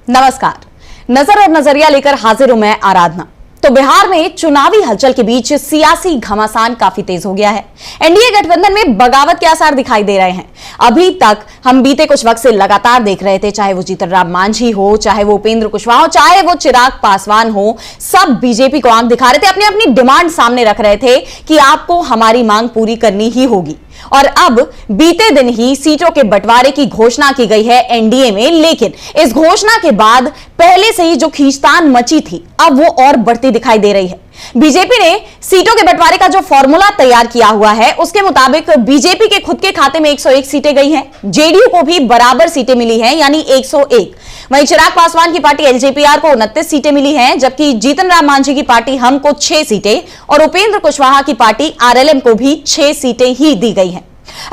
नमस्कार। नजर और नजरिया लेकर हाजिर हूं मैं आराधना। तो बिहार में चुनावी हलचल के बीच सियासी घमासान काफी तेज हो गया है। एनडीए गठबंधन में बगावत के आसार दिखाई दे रहे हैं। अभी तक हम बीते कुछ वक्त से लगातार देख रहे थे, चाहे वो जीतन राम मांझी हो, चाहे वो उपेंद्र कुशवाहा हो, चाहे वो चिराग पासवान हो, सब बीजेपी को आंख दिखा रहे थे, अपनी अपनी डिमांड सामने रख रहे थे कि आपको हमारी मांग पूरी करनी ही होगी। और अब बीते दिन ही सीटों के बंटवारे की घोषणा की गई है एनडीए में, लेकिन इस घोषणा के बाद पहले से ही जो खींचतान मची थी अब वो और बढ़ती दिखाई दे रही है। बीजेपी ने सीटों के बंटवारे का जो फॉर्मूला तैयार किया हुआ है उसके मुताबिक बीजेपी के खुद के खाते में 101 सीटें गई हैं, जेडीयू को भी बराबर सीटें मिली हैं यानी 101। वहीं चिराग पासवान की पार्टी एलजेपीआर को 29 सीटें मिली हैं, जबकि जीतन राम मांझी की पार्टी हम को 6 सीटें और उपेंद्र कुशवाहा की पार्टी आरएलएम को भी 6 सीटें ही दी गई हैं।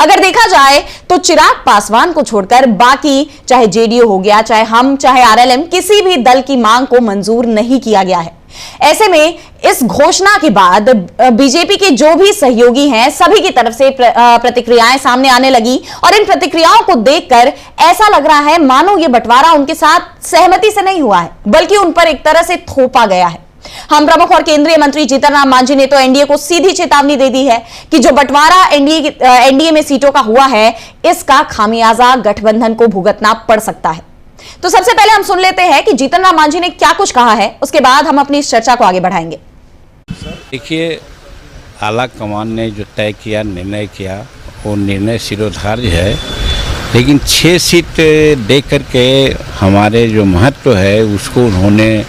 अगर देखा जाए तो चिराग पासवान को छोड़कर बाकी चाहे जेडीयू हो गया, चाहे हम, चाहे आरएलएम, किसी भी दल की मांग को मंजूर नहीं किया गया है। ऐसे में इस घोषणा के बाद बीजेपी के जो भी सहयोगी हैं सभी की तरफ से प्रतिक्रियाएं सामने आने लगी और इन प्रतिक्रियाओं को देखकर ऐसा लग रहा है मानो ये बंटवारा उनके साथ सहमति से नहीं हुआ है बल्कि उन पर एक तरह से थोपा गया है। हम प्रमुख और केंद्रीय मंत्री जीतन राम मांझी ने तो एनडीए को सीधी चेतावनी दे दी है कि जो बंटवारा एनडीए में सीटों का हुआ है इसका खामियाजा गठबंधन को भुगतना पड़ सकता है। तो सबसे पहले हम सुन लेते हैं कि जीतन राम मांझी ने क्या कुछ कहा है, उसके बाद हम अपनी इस चर्चा को आगे बढ़ाएंगे। देखिए, आला कमान ने जो तय किया, निर्णय किया, वो निर्णय सिरोधार्य है, लेकिन 6 सीट दे करके हमारे जो महत्व है उसको उन्होंने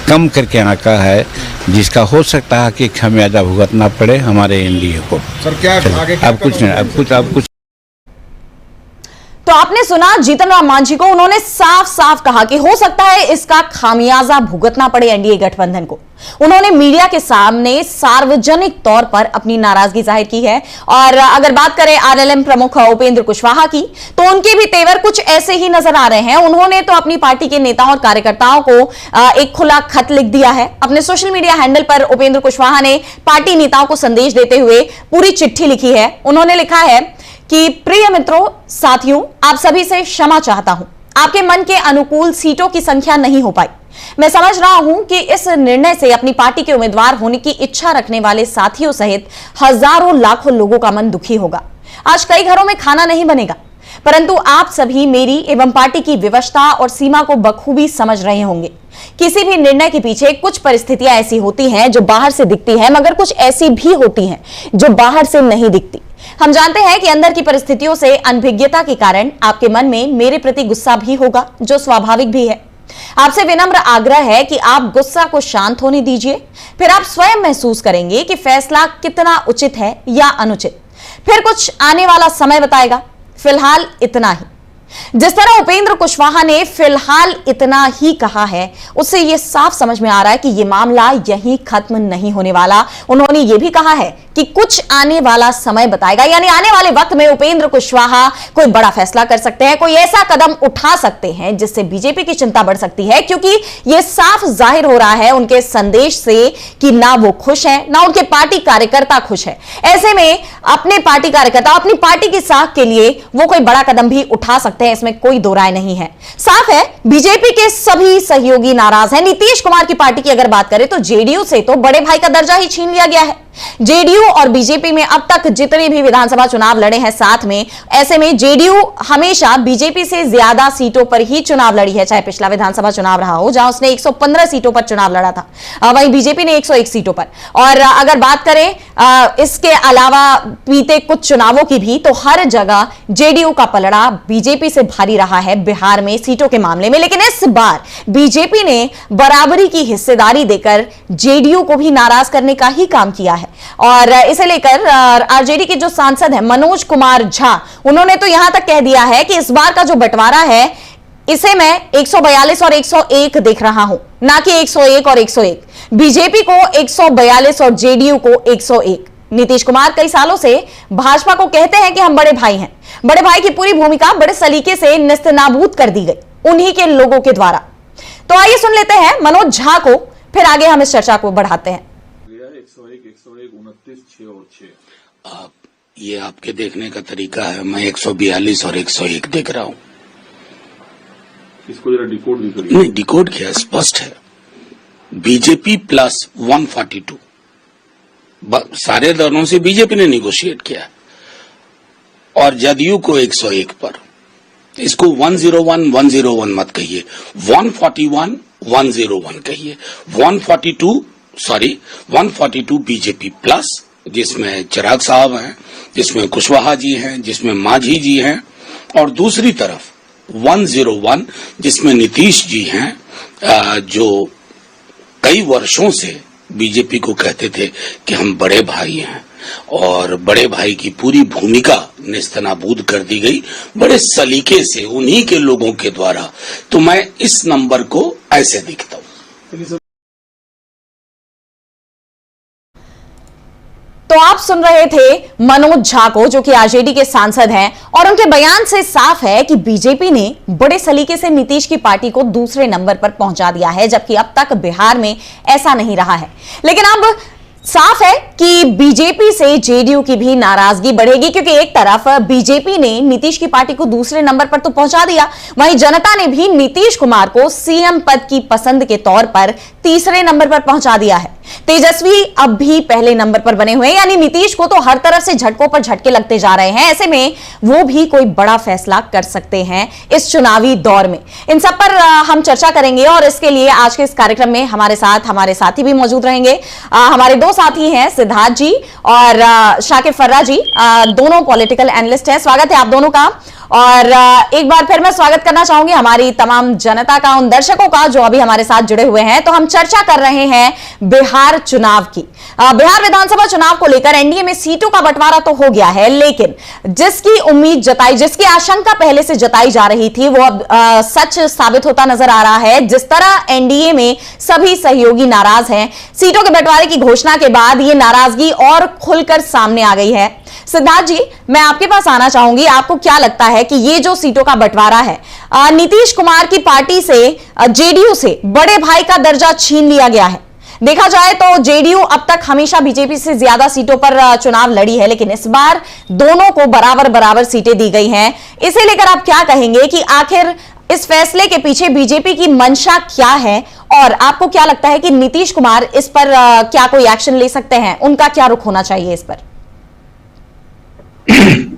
कम करके आंका है, जिसका हो सकता है कि खामियाजा भुगतना पड़े हमारे एनडीए को। सर क्या आगे अब कुछ तो आपने सुना जीतन राम मांझी को, उन्होंने साफ साफ कहा कि हो सकता है इसका खामियाजा भुगतना पड़े एनडीए गठबंधन को। उन्होंने मीडिया के सामने सार्वजनिक तौर पर अपनी नाराजगी जाहिर की है। और अगर बात करें आरएलएम प्रमुख उपेंद्र कुशवाहा की, तो उनके भी तेवर कुछ ऐसे ही नजर आ रहे हैं। उन्होंने तो अपनी पार्टी के नेताओं और कार्यकर्ताओं को एक खुला खत लिख दिया है। अपने सोशल मीडिया हैंडल पर उपेंद्र कुशवाहा ने पार्टी नेताओं को संदेश देते हुए पूरी चिट्ठी लिखी है। उन्होंने लिखा है कि प्रिय मित्रों, साथियों, आप सभी से क्षमा चाहता हूं, आपके मन के अनुकूल सीटों की संख्या नहीं हो पाई। मैं समझ रहा हूं कि इस निर्णय से अपनी पार्टी के उम्मीदवार होने की इच्छा रखने वाले साथियों सहित हजारों लाखों लोगों का मन दुखी होगा। आज कई घरों में खाना नहीं बनेगा, परंतु आप सभी मेरी एवं पार्टी की व्यवस्था और सीमा को बखूबी समझ रहे होंगे। किसी भी निर्णय के पीछे कुछ परिस्थितियां ऐसी होती हैं जो बाहर से दिखती हैं, मगर कुछ ऐसी भी होती हैं जो बाहर से नहीं दिखती। हम जानते हैं कि अंदर की परिस्थितियों से अनभिज्ञता के कारण आपके मन में मेरे प्रति गुस्सा भी होगा, जो स्वाभाविक भी है। आपसे विनम्र आग्रह है कि आप गुस्सा को शांत होने दीजिए, फिर आप स्वयं महसूस करेंगे कि फैसला कितना उचित है या अनुचित। फिर कुछ आने वाला समय बताएगा। फिलहाल इतना ही। जिस तरह उपेंद्र कुशवाहा ने फिलहाल इतना ही कहा है, उससे यह साफ समझ में आ रहा है कि यह मामला यहीं खत्म नहीं होने वाला। उन्होंने यह भी कहा है कि कुछ आने वाला समय बताएगा, यानी आने वाले वक्त में उपेंद्र कुशवाहा कोई बड़ा फैसला कर सकते हैं, कोई ऐसा कदम उठा सकते हैं जिससे बीजेपी की चिंता बढ़ सकती है, क्योंकि यह साफ जाहिर हो रहा है उनके संदेश से कि ना वो खुश है, ना उनके पार्टी कार्यकर्ता खुश है। ऐसे में अपने पार्टी कार्यकर्ता, अपनी पार्टी की साख के लिए वो कोई बड़ा कदम भी उठा सकते हैं, इसमें कोई दो राय नहीं है। साफ है बीजेपी के सभी सहयोगी नाराज हैं। नीतीश कुमार की पार्टी की अगर बात करें तो जेडीयू से तो बड़े भाई का दर्जा ही छीन लिया गया है। जेडीयू और बीजेपी में अब तक जितने भी विधानसभा चुनाव लड़े हैं साथ में, ऐसे में जेडीयू हमेशा बीजेपी से ज्यादा सीटों पर ही चुनाव लड़ी है, चाहे पिछला विधानसभा चुनाव रहा हो जहां उसने 115 सीटों पर चुनाव लड़ा था, वहीं बीजेपी ने 101 सीटों पर। और अगर बात करें इसके अलावा बीते कुछ चुनावों की भी, तो हर जगह जेडीयू का पलड़ा बीजेपी से भारी रहा है बिहार में सीटों के मामले में। लेकिन इस बार बीजेपी ने बराबरी की हिस्सेदारी देकर जेडीयू को भी नाराज करने का ही काम किया है। और इसे लेकर आरजेडी के जो सांसद हैं मनोज कुमार झा, उन्होंने तो यहां तक कह दिया है कि इस बार का जो बंटवारा है इसे मैं 142 और 101 देख रहा हूं, ना कि 101 और 101। बीजेपी को 142 और जेडीयू को 101। नीतीश कुमार कई सालों से भाजपा को कहते हैं कि हम बड़े भाई हैं। बड़े भाई की पूरी भूमिका बड़े सलीके से नेस्तनाबूद कर दी गई उन्हीं के लोगों के द्वारा। तो आइए सुन लेते हैं मनोज झा को, फिर आगे हम इस चर्चा को बढ़ाते हैं। 101, 29, 6 और 6। ये आपके देखने का तरीका है। मैं 142 और 101 देख रहा हूं। इसको जरा डिकोड भी करिए। नहीं, डिकोड किया, स्पष्ट है। बीजेपी प्लस 142, सारे दलों से बीजेपी ने निगोशिएट किया और जदयू को 101 पर। इसको 101 मत कहिए, 141 कहिए। 142 बीजेपी प्लस, जिसमें चिराग साहब हैं, जिसमें कुशवाहा जी हैं, जिसमें मांझी जी हैं, और दूसरी तरफ 101 जिसमें नीतीश जी हैं, जो कई वर्षों से बीजेपी को कहते थे कि हम बड़े भाई हैं, और बड़े भाई की पूरी भूमिका नेस्तनाबूद कर दी गई बड़े सलीके से उन्हीं के लोगों के द्वारा। तो मैं इस नंबर को ऐसे देखता हूं। तो आप सुन रहे थे मनोज झा को, जो कि आरजेडी के सांसद हैं, और उनके बयान से साफ है कि बीजेपी ने बड़े सलीके से नीतीश की पार्टी को दूसरे नंबर पर पहुंचा दिया है, जबकि अब तक बिहार में ऐसा नहीं रहा है। लेकिन अब साफ है कि बीजेपी से जेडीयू की भी नाराजगी बढ़ेगी, क्योंकि एक तरफ बीजेपी ने नीतीश की पार्टी को दूसरे नंबर पर तो पहुंचा दिया, वहीं जनता ने भी नीतीश कुमार को सीएम पद की पसंद के तौर पर तीसरे नंबर पर पहुंचा दिया है। तेजस्वी अब भी पहले नंबर पर बने हुए हैं, यानी नीतीश को तो हर तरफ से झटकों पर झटके लगते जा रहे हैं। ऐसे में वो भी कोई बड़ा फैसला कर सकते हैं इस चुनावी दौर में। इन सब पर हम चर्चा करेंगे, और इसके लिए आज के इस कार्यक्रम में हमारे साथी भी मौजूद रहेंगे। हमारे दो साथी हैं, सिद्धार्थ जी और शाकिब फर्रा जी, दोनों पॉलिटिकल एनालिस्ट हैं। स्वागत है आप दोनों का। और एक बार फिर मैं स्वागत करना चाहूंगी हमारी तमाम जनता का, उन दर्शकों का जो अभी हमारे साथ जुड़े हुए हैं। तो हम चर्चा कर रहे हैं बिहार चुनाव की। बिहार विधानसभा चुनाव को लेकर एनडीए में सीटों का बंटवारा तो हो गया है, लेकिन जिसकी उम्मीद जताई, जिसकी आशंका पहले से जताई जा रही थी, वो अब सच साबित होता नजर आ रहा है। जिस तरह एनडीए में सभी सहयोगी नाराज हैं, सीटों के बंटवारे की घोषणा के बाद ये नाराजगी और खुलकर सामने आ गई है। सिद्धार्थ जी, मैं आपके पास आना चाहूंगी। आपको क्या लगता है कि ये जो सीटों का बंटवारा है, नीतीश कुमार की पार्टी से, जेडीयू से बड़े भाई का दर्जा छीन लिया गया है? देखा जाए तो जेडीयू अब तक हमेशा बीजेपी से ज्यादा सीटों पर चुनाव लड़ी है, लेकिन इस बार दोनों को बराबर सीटें दी गई हैं। इसे लेकर आप क्या कहेंगे कि आखिर इस फैसले के पीछे बीजेपी की मंशा क्या है, और आपको क्या लगता है कि नीतीश कुमार इस पर क्या कोई एक्शन ले सकते हैं? उनका क्या रुख होना चाहिए इस पर?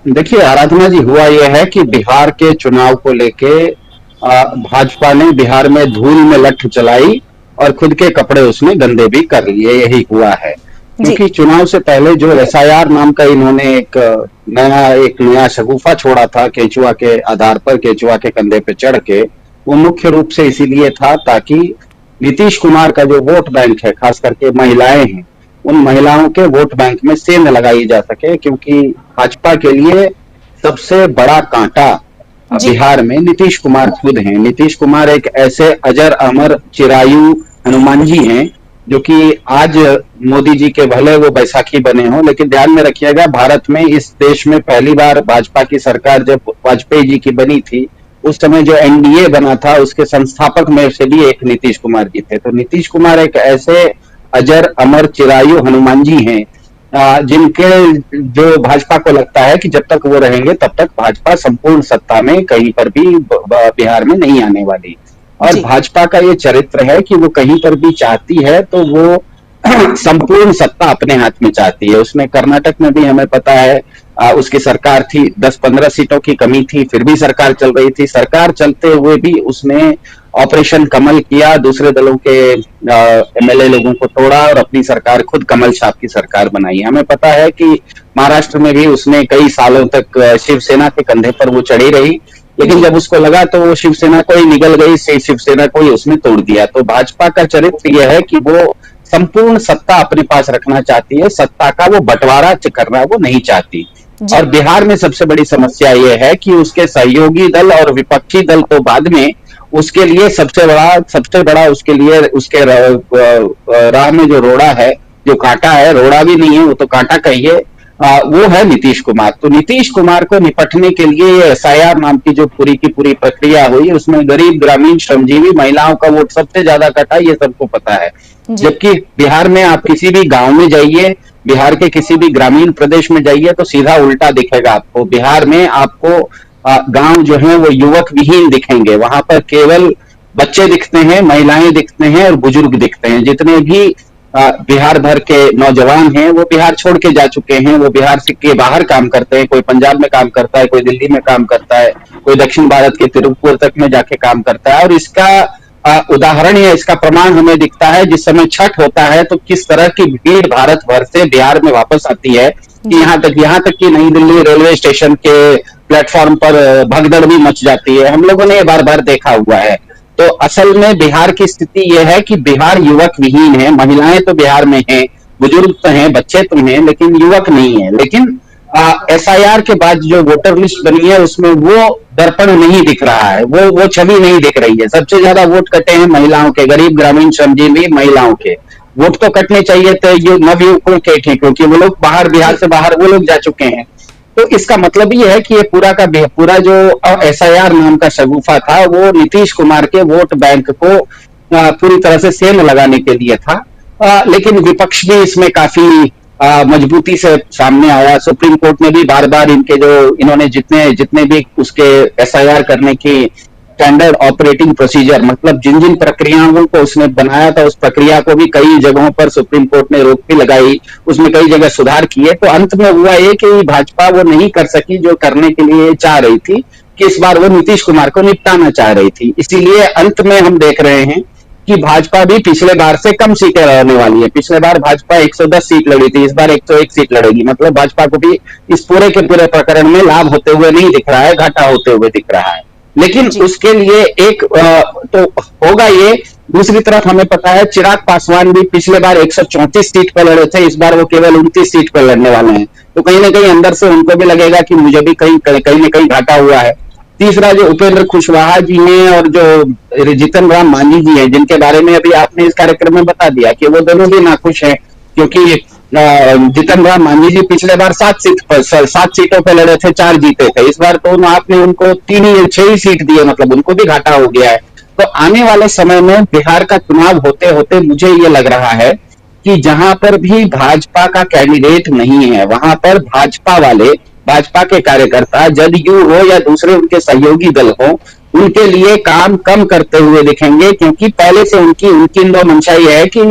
देखिए आराधना जी, हुआ यह है कि बिहार के चुनाव को लेके भाजपा ने बिहार में धूल में लठ चलाई और खुद के कपड़े उसने गंदे भी कर लिए, यही हुआ है। क्योंकि चुनाव से पहले जो एसआईआर नाम का इन्होंने एक नया शगुफा छोड़ा था केंचुआ के आधार पर, केंचुआ के कंधे पे चढ़ के, वो मुख्य रूप से इसीलिए था ताकि नीतीश कुमार का जो वोट बैंक है, खास करके महिलाएं हैं, उन महिलाओं के वोट बैंक में सेंध लगाई जा सके। क्योंकि भाजपा के लिए सबसे बड़ा कांटा बिहार में नीतीश कुमार खुद हैं। नीतीश कुमार एक ऐसे अजर अमर चिरायु हनुमान जी हैं जो कि आज मोदी जी के भले वो बैसाखी बने हों, लेकिन ध्यान में रखिएगा, भारत में, इस देश में पहली बार भाजपा की सरकार जब वाजपेयी जी की बनी थी, उस समय जो एनडीए बना था उसके संस्थापक में से भी एक नीतीश कुमार जी थे। तो नीतीश कुमार एक ऐसे अजर अमर चिरायु हनुमान जी हैं जिनके, जो भाजपा को लगता है कि जब तक वो रहेंगे तब तक भाजपा संपूर्ण सत्ता में कहीं पर भी बिहार में नहीं आने वाली। और भाजपा का ये चरित्र है कि वो कहीं पर भी चाहती है तो वो संपूर्ण सत्ता अपने हाथ में चाहती है। उसने कर्नाटक में भी हमें पता है उसकी सरकार थी, 10-15 सीटों की कमी थी, फिर भी सरकार चल रही थी। सरकार चलते हुए भी उसने ऑपरेशन कमल किया, दूसरे दलों के एमएलए लोगों को तोड़ा और अपनी सरकार खुद कमल छाप की सरकार बनाई। हमें पता है कि महाराष्ट्र में भी उसने कई सालों तक शिवसेना के कंधे पर वो चढ़ी रही, लेकिन जब उसको लगा तो वो शिवसेना को ही निगल गई, शिवसेना को ही उसने तोड़ दिया। तो भाजपा का चरित्र यह है कि वो संपूर्ण सत्ता अपने पास रखना चाहती है, सत्ता का वो बंटवारा करना वो नहीं चाहती। और बिहार में सबसे बड़ी समस्या ये है कि उसके सहयोगी दल और विपक्षी दल तो बाद में, उसके लिए सबसे बड़ा उसके लिए उसके राह में जो रोड़ा है, जो कांटा है, रोड़ा भी नहीं है वो तो कांटा कहिए, वो है नीतीश कुमार। तो नीतीश कुमार को निपटने के लिए एसआईआर नाम की जो पूरी की पूरी प्रक्रिया हुई, उसमें गरीब, ग्रामीण, श्रमजीवी, महिलाओं का वोट सबसे ज्यादा कटा, ये सबको पता है। जबकि बिहार में आप किसी भी गांव में जाइए, बिहार के किसी भी ग्रामीण प्रदेश में जाइए तो सीधा उल्टा दिखेगा आपको। बिहार में आपको गांव जो है वो युवक विहीन दिखेंगे। वहां पर केवल बच्चे दिखते हैं, महिलाएं दिखते हैं और बुजुर्ग दिखते हैं। जितने भी बिहार भर के नौजवान हैं वो बिहार छोड़ के जा चुके हैं, वो बिहार से के बाहर काम करते हैं। कोई पंजाब में काम करता है, कोई दिल्ली में काम करता है, कोई दक्षिण भारत के तिरुपपुर तक में जाके काम करता है। और इसका उदाहरण या इसका प्रमाण हमें दिखता है जिस समय छठ होता है तो किस तरह की भीड़ भारत भर से बिहार में वापस आती है कि यहाँ तक कि नई दिल्ली रेलवे स्टेशन के प्लेटफॉर्म पर भगदड़ भी मच जाती है। हम लोगों ने ये बार बार देखा हुआ है। तो असल में बिहार की स्थिति यह है कि बिहार युवक विहीन है। महिलाएं तो बिहार में हैं, बुजुर्ग तो हैं, बच्चे तो हैं, लेकिन युवक नहीं है। लेकिन SIR के बाद जो वोटर लिस्ट बनी है उसमें वो दर्पण नहीं दिख रहा है, वो छवि नहीं दिख रही है। सबसे ज्यादा वोट कटे हैं महिलाओं के, गरीब ग्रामीण श्रमजीवी महिलाओं के। वोट तो कटने चाहिए थे ये नवयुवकों के, क्योंकि वो लोग बाहर, बिहार से बाहर वो लोग जा चुके हैं। तो इसका मतलब ये है कि ये पूरा जो SIR नाम का शगुफा था वो नीतीश कुमार के वोट बैंक को पूरी तरह से सेंध लगाने के लिए था। लेकिन विपक्ष भी इसमें काफी मजबूती से सामने आया। सुप्रीम कोर्ट ने भी बार बार इन्होंने जितने भी उसके SIR करने की स्टैंडर्ड ऑपरेटिंग प्रोसीजर, मतलब जिन जिन प्रक्रियाओं को उसने बनाया था उस प्रक्रिया को भी कई जगहों पर सुप्रीम कोर्ट ने रोक भी लगाई, उसमें कई जगह सुधार किए। तो अंत में हुआ ये कि भाजपा वो नहीं कर सकी जो करने के लिए चाह रही थी, कि इस बार वो नीतीश कुमार को निपटाना चाह रही थी। इसीलिए अंत में हम देख रहे हैं कि भाजपा भी पिछले बार से कम सीटें लड़ने वाली है। पिछले बार भाजपा 110 सीट लड़ी थी, इस बार 101 सीट लड़ेगी। मतलब भाजपा को भी इस पूरे के पूरे प्रकरण में लाभ होते हुए नहीं दिख रहा है, घाटा होते हुए दिख रहा है। लेकिन उसके लिए एक तो होगा ये। दूसरी तरफ हमें पता है चिराग पासवान भी पिछले बार 134 सीट पर लड़े थे, इस बार वो केवल 29 सीट पर लड़ने वाले हैं। तो कहीं ना कहीं अंदर से उनको भी लगेगा कि मुझे भी कहीं ना कहीं घाटा हुआ है। तीसरा जो उपेंद्र कुशवाहा जी हैं और जो जीतन राम मांझी जी हैं, जिनके बारे में अभी आपने इस कार्यक्रम में बता दिया कि वो दोनों भी नाखुश हैं, क्योंकि जीतन राम मांझी जी पिछले बार 7 सीटों पे लड़े थे, 4 जीते थे। इस बार तो आपने उनको 6 ही सीट दिए, मतलब उनको भी घाटा हो गया है। तो आने वाले समय में बिहार का चुनाव होते होते मुझे ये लग रहा है कि जहां पर भी भाजपा का कैंडिडेट नहीं है वहां पर भाजपा के कार्यकर्ता, जदयू हो या दूसरे उनके सहयोगी दल हो, उनके लिए काम कम करते हुए दिखेंगे। क्योंकि पहले से उनकी दो मंशा ये है कि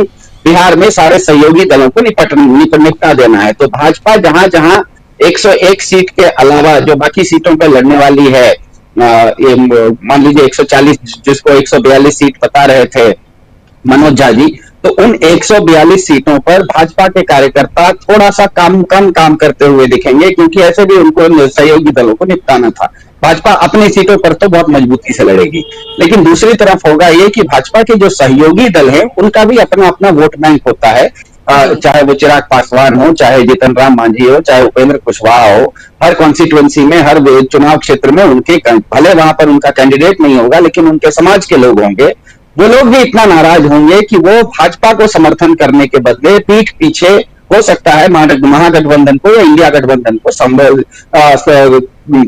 बिहार में सारे सहयोगी दलों को निपटा देना है। तो भाजपा जहां जहां 101 सीट के अलावा जो बाकी सीटों पर लड़ने वाली है, मान लीजिए 140 जिसको 142 सीट बता रहे थे मनोज झा जी, तो उन 142 सीटों पर भाजपा के कार्यकर्ता थोड़ा सा कम काम करते हुए दिखेंगे, क्योंकि ऐसे भी उनको सहयोगी दलों को निपटाना था। भाजपा अपनी सीटों पर तो बहुत मजबूती से लड़ेगी, लेकिन दूसरी तरफ होगा ये कि भाजपा के जो सहयोगी दल हैं उनका भी अपना अपना वोट बैंक होता है। चाहे वो चिराग पासवान हो, चाहे जीतन राम मांझी हो, चाहे उपेंद्र कुशवाहा हो, हर कॉन्स्टिट्यूएंसी में, हर चुनाव क्षेत्र में उनके, भले वहां पर उनका कैंडिडेट नहीं होगा लेकिन उनके समाज के लोग होंगे। वो लोग भी इतना नाराज होंगे कि वो भाजपा को समर्थन करने के बदले पीठ पीछे, हो सकता है महागठबंधन को या इंडिया गठबंधन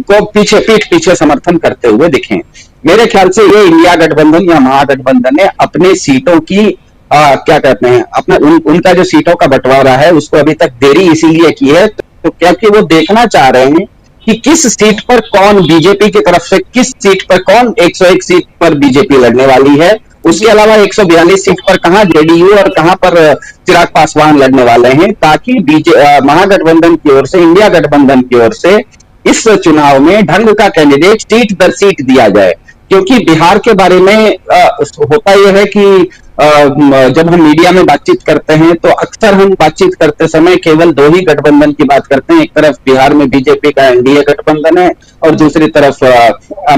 को पीठ पीछे समर्थन करते हुए दिखें। मेरे ख्याल से ये इंडिया गठबंधन या महागठबंधन ने अपने सीटों की क्या कहते हैं, अपना उनका जो सीटों का बंटवारा है उसको अभी तक देरी इसीलिए की है तो क्योंकि वो देखना चाह रहे हैं कि किस सीट पर कौन, बीजेपी की तरफ से किस सीट पर कौन 101 सीट पर बीजेपी लड़ने वाली है, उसके अलावा 142 सीट पर कहां जेडीयू और कहां पर चिराग पासवान लड़ने वाले हैं, ताकि महागठबंधन की ओर से, इंडिया गठबंधन की ओर से इस चुनाव में ढंग का कैंडिडेट सीट दर सीट दिया जाए। क्योंकि बिहार के बारे में होता यह है कि जब हम मीडिया में बातचीत करते हैं तो अक्सर हम बातचीत करते समय केवल 2 ही गठबंधन की बात करते हैं। एक तरफ बिहार में बीजेपी का एनडीए गठबंधन है और दूसरी तरफ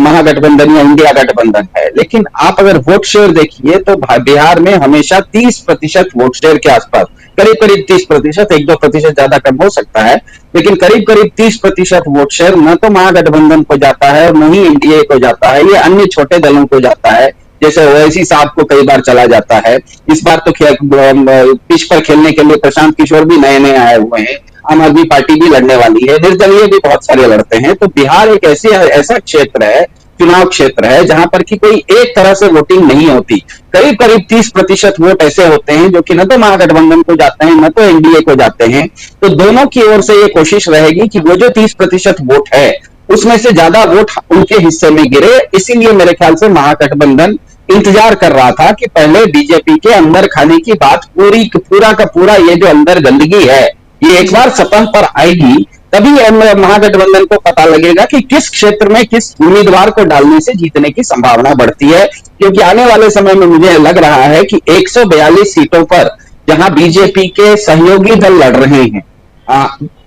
महागठबंधन या इंडिया गठबंधन है। लेकिन आप अगर वोट शेयर देखिए तो बिहार में हमेशा 30% वोट शेयर के आसपास, करीब 30%, 1-2% ज्यादा कम हो सकता है, लेकिन करीब 30% वोट शेयर न तो महागठबंधन को जाता है और न ही एनडीए को जाता है, ये अन्य छोटे दलों को जाता है। जैसे ओवैसी साहब को कई बार चला जाता है। इस बार तो पिच पर खेलने के लिए प्रशांत किशोर भी नए आए हुए हैं, आम आदमी पार्टी भी लड़ने वाली है, निर्दलीय भी बहुत सारे लड़ते हैं। तो बिहार एक ऐसा क्षेत्र है, चुनाव क्षेत्र है जहां पर कि कोई एक तरह से वोटिंग नहीं होती। करीब 30% वोट ऐसे होते हैं जो कि न तो महागठबंधन को जाते हैं न तो एनडीए को जाते हैं। तो दोनों की ओर से ये कोशिश रहेगी कि वो जो 30% वोट है उसमें से ज्यादा वोट उनके हिस्से में गिरे। इसीलिए मेरे ख्याल से महागठबंधन इंतजार कर रहा था कि पहले बीजेपी के अंदर खाने की बात पूरा का पूरा ये जो अंदर गंदगी है ये एक बार सतह पर आएगी, तभी महागठबंधन को पता लगेगा कि किस क्षेत्र में किस उम्मीदवार को डालने से जीतने की संभावना बढ़ती है। क्योंकि आने वाले समय में मुझे लग रहा है कि 142 सीटों पर जहां बीजेपी के सहयोगी दल लड़ रहे हैं,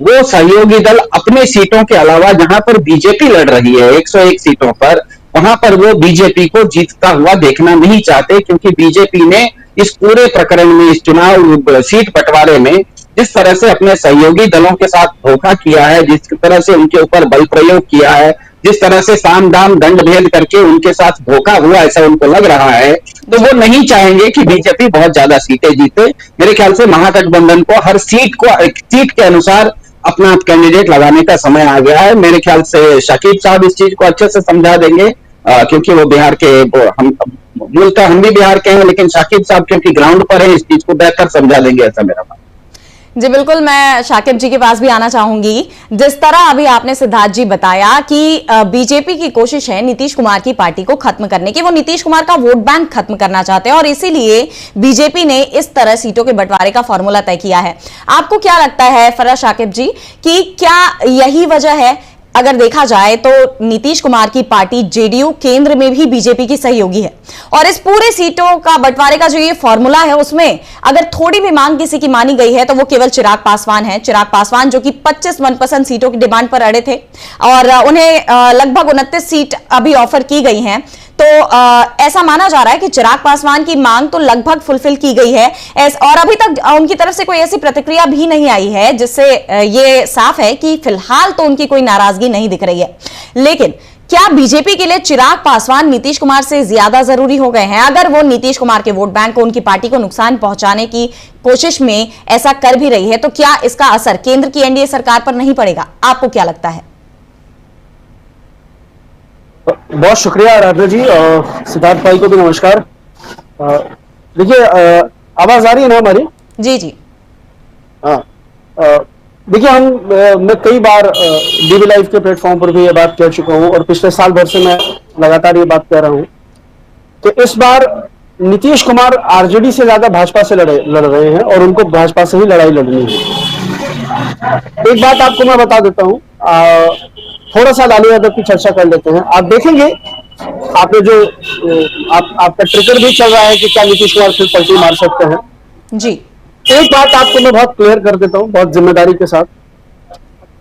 वो सहयोगी दल अपने सीटों के अलावा जहां पर बीजेपी लड़ रही है 101 सीटों पर, वहां पर वो बीजेपी को जीतता हुआ देखना नहीं चाहते। क्योंकि बीजेपी ने इस पूरे प्रकरण में, इस चुनाव सीट बंटवारे में जिस तरह से अपने सहयोगी दलों के साथ धोखा किया है, जिस तरह से उनके ऊपर बल प्रयोग किया है, जिस तरह से साम दाम दंड भेद करके उनके साथ धोखा हुआ, ऐसा उनको लग रहा है, तो वो नहीं चाहेंगे कि बीजेपी बहुत ज्यादा सीटें जीते। मेरे ख्याल से महागठबंधन को हर सीट के अनुसार अपना कैंडिडेट लगाने का समय आ गया है। मेरे ख्याल से शाकिब साहब इस चीज को अच्छे से समझा देंगे, क्योंकि वो बिहार के, हम मूलतः हम भी बिहार के हैं, लेकिन शाकिब साहब क्योंकि ग्राउंड पर है इस चीज को बेहतर समझा देंगे, ऐसा मेरा मानना। जी बिल्कुल, मैं शाकिब जी के पास भी आना चाहूंगी। जिस तरह अभी आपने सिद्धार्थ जी बताया कि बीजेपी की कोशिश है नीतीश कुमार की पार्टी को खत्म करने की, वो नीतीश कुमार का वोट बैंक खत्म करना चाहते हैं और इसीलिए बीजेपी ने इस तरह सीटों के बंटवारे का फॉर्मूला तय किया है। आपको क्या लगता है फराज शाकिब जी कि क्या यही वजह है? अगर देखा जाए तो नीतीश कुमार की पार्टी जेडीयू केंद्र में भी बीजेपी की सहयोगी है और इस पूरे सीटों का बंटवारे का जो ये फॉर्मूला है उसमें अगर थोड़ी भी मांग किसी की मानी गई है तो वो केवल चिराग पासवान है। चिराग पासवान जो कि 25 मनपसंद सीटों की डिमांड पर अड़े थे और उन्हें लगभग 29 सीट अभी ऑफर की गई हैं। तो ऐसा माना जा रहा है कि चिराग पासवान की मांग तो लगभग फुलफिल की गई है और अभी तक उनकी तरफ से कोई ऐसी प्रतिक्रिया भी नहीं आई है जिससे ये साफ है कि फिलहाल तो उनकी कोई नाराजगी नहीं दिख रही है। लेकिन क्या बीजेपी के लिए चिराग पासवान नीतीश कुमार से ज्यादा जरूरी हो गए हैं? अगर वो नीतीश कुमार के वोट बैंक को, उनकी पार्टी को नुकसान पहुंचाने की कोशिश में ऐसा कर भी रही है तो क्या इसका असर केंद्र की एनडीए सरकार पर नहीं पड़ेगा? आपको क्या लगता है? बहुत शुक्रिया आराध्या जी और सिद्धार्थ भाई को भी नमस्कार। देखिए, आवाज आ रही है ना हमारी? जी जी। हाँ, देखिए मैं कई बार डीवी लाइव के प्लेटफॉर्म पर भी ये बात कह चुका हूं और पिछले साल भर से मैं लगातार ये बात कह रहा हूं कि इस बार नीतीश कुमार आरजेडी से ज्यादा भाजपा से लड़ रहे हैं और उनको भाजपा से ही लड़ाई लड़नी है। एक बात आपको मैं बता देता हूं, थोड़ा सा लालू यादव की चर्चा कर लेते हैं। आप देखेंगे, आपने जो आपका ट्रिगर भी चल रहा है कि क्या नीतीश कुमार फिर पलटी मार सकते हैं जी। एक बात आपको मैं बहुत क्लियर कर देता हूं, बहुत जिम्मेदारी के साथ,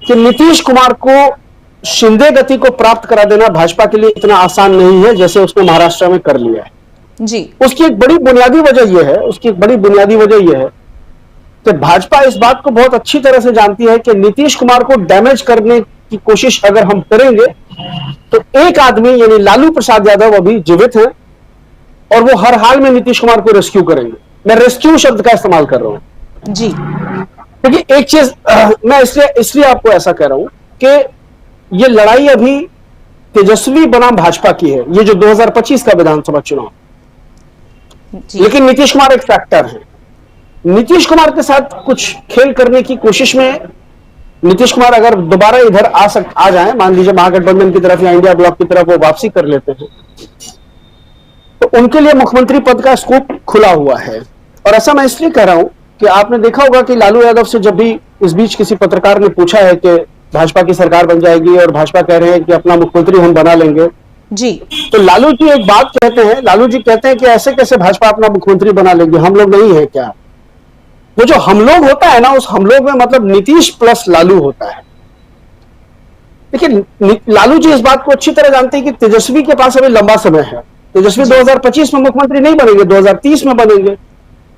कि नीतीश कुमार को शिंदे गति को प्राप्त करा देना भाजपा के लिए इतना आसान नहीं है जैसे उसने महाराष्ट्र में कर लिया है जी। उसकी एक बड़ी बुनियादी वजह यह है कि भाजपा इस बात को बहुत अच्छी तरह से जानती है कि नीतीश कुमार को डैमेज करने की कोशिश अगर हम करेंगे तो एक आदमी यानी लालू प्रसाद यादव अभी जीवित हैं और वो हर हाल में नीतीश कुमार को रेस्क्यू करेंगे। मैं रेस्क्यू शब्द का इस्तेमाल कर रहा हूं जी, क्योंकि एक चीज मैं इसलिए आपको ऐसा कह रहा हूं कि ये लड़ाई अभी तेजस्वी बनाम भाजपा की है, ये जो 2025 का विधानसभा चुनाव, लेकिन नीतीश कुमार एक फैक्टर है। नीतीश कुमार के साथ कुछ खेल करने की कोशिश में नीतीश कुमार अगर दोबारा इधर आ जाए, मान लीजिए महागठबंधन की तरफ या इंडिया ब्लॉक की तरफ वो वापसी कर लेते हैं, तो उनके लिए मुख्यमंत्री पद का स्कोप खुला हुआ है। और ऐसा मैं इसलिए कह रहा हूं कि आपने देखा होगा कि लालू यादव से जब भी इस बीच किसी पत्रकार ने पूछा है कि भाजपा की सरकार बन जाएगी और भाजपा कह रहे हैं कि अपना मुख्यमंत्री हम बना लेंगे जी, तो लालू जी एक बात कहते हैं, लालू जी कहते हैं कि ऐसे कैसे भाजपा अपना मुख्यमंत्री बना लेगी, हम लोग नहीं है क्या? वो जो हम लोग होता है ना, उस हम लोग में मतलब नीतीश प्लस लालू होता है। देखिए, लालू जी इस बात को अच्छी तरह जानते हैं कि तेजस्वी के पास अभी लंबा समय है। तेजस्वी 2025 में मुख्यमंत्री नहीं बनेंगे, 2030 में बनेंगे,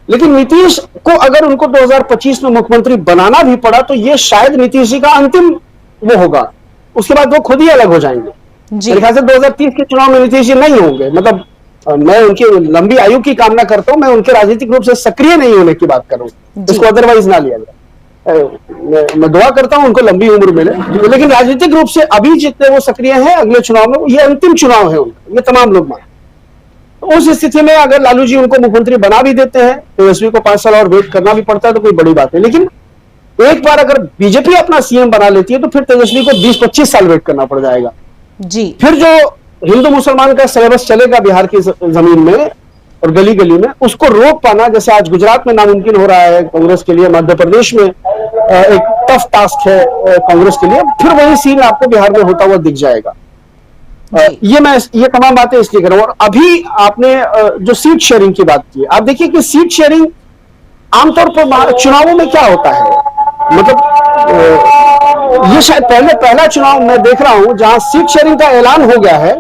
लेकिन नीतीश को अगर उनको 2025 में मुख्यमंत्री बनाना भी पड़ा तो ये शायद नीतीश जी का अंतिम वो होगा, उसके बाद वो खुद ही अलग हो जाएंगे। मेरे ख्याल से 2030 के चुनाव में नीतीश जी नहीं होंगे। मतलब मैं उनकी लंबी आयु की कामना करता हूं, मैं उनके राजनीतिक रूप से सक्रिय नहीं होने की बात कर रहा हूं, इसको अदरवाइज ना लिया जाए। मैं दुआ करता हूं उनको लंबी उम्र मिले, लेकिन राजनीतिक रूप से अभी जितने वो सक्रिय हैं अगले चुनाव में, ये अंतिम चुनाव है उनका, ये तमाम लोग मानते हैं। उस स्थिति में अगर लालू जी उनको मुख्यमंत्री बना भी देते हैं, तेजस्वी को 5 साल और वेट करना भी पड़ता है तो कोई बड़ी बात है। लेकिन एक बार अगर बीजेपी अपना सीएम बना लेती है तो फिर तेजस्वी को 20-25 साल वेट करना पड़ जाएगा। जी। फिर जो हिंदू मुसलमान का सिलेबस चलेगा बिहार की जमीन में और गली गली में, उसको रोक पाना, जैसे आज गुजरात में नामुमकिन हो रहा है कांग्रेस के लिए, मध्य प्रदेश में एक टफ टास्क है कांग्रेस के लिए, फिर वही सीन आपको बिहार में होता हुआ दिख जाएगा। ये तमाम बातें इसलिए कर रहा हूं। और अभी आपने जो सीट शेयरिंग की बात की, आप देखिए कि सीट शेयरिंग आमतौर पर चुनावों में क्या होता है, मतलब ये शायद पहला चुनाव मैं देख रहा हूं जहां सीट शेयरिंग का ऐलान हो गया है,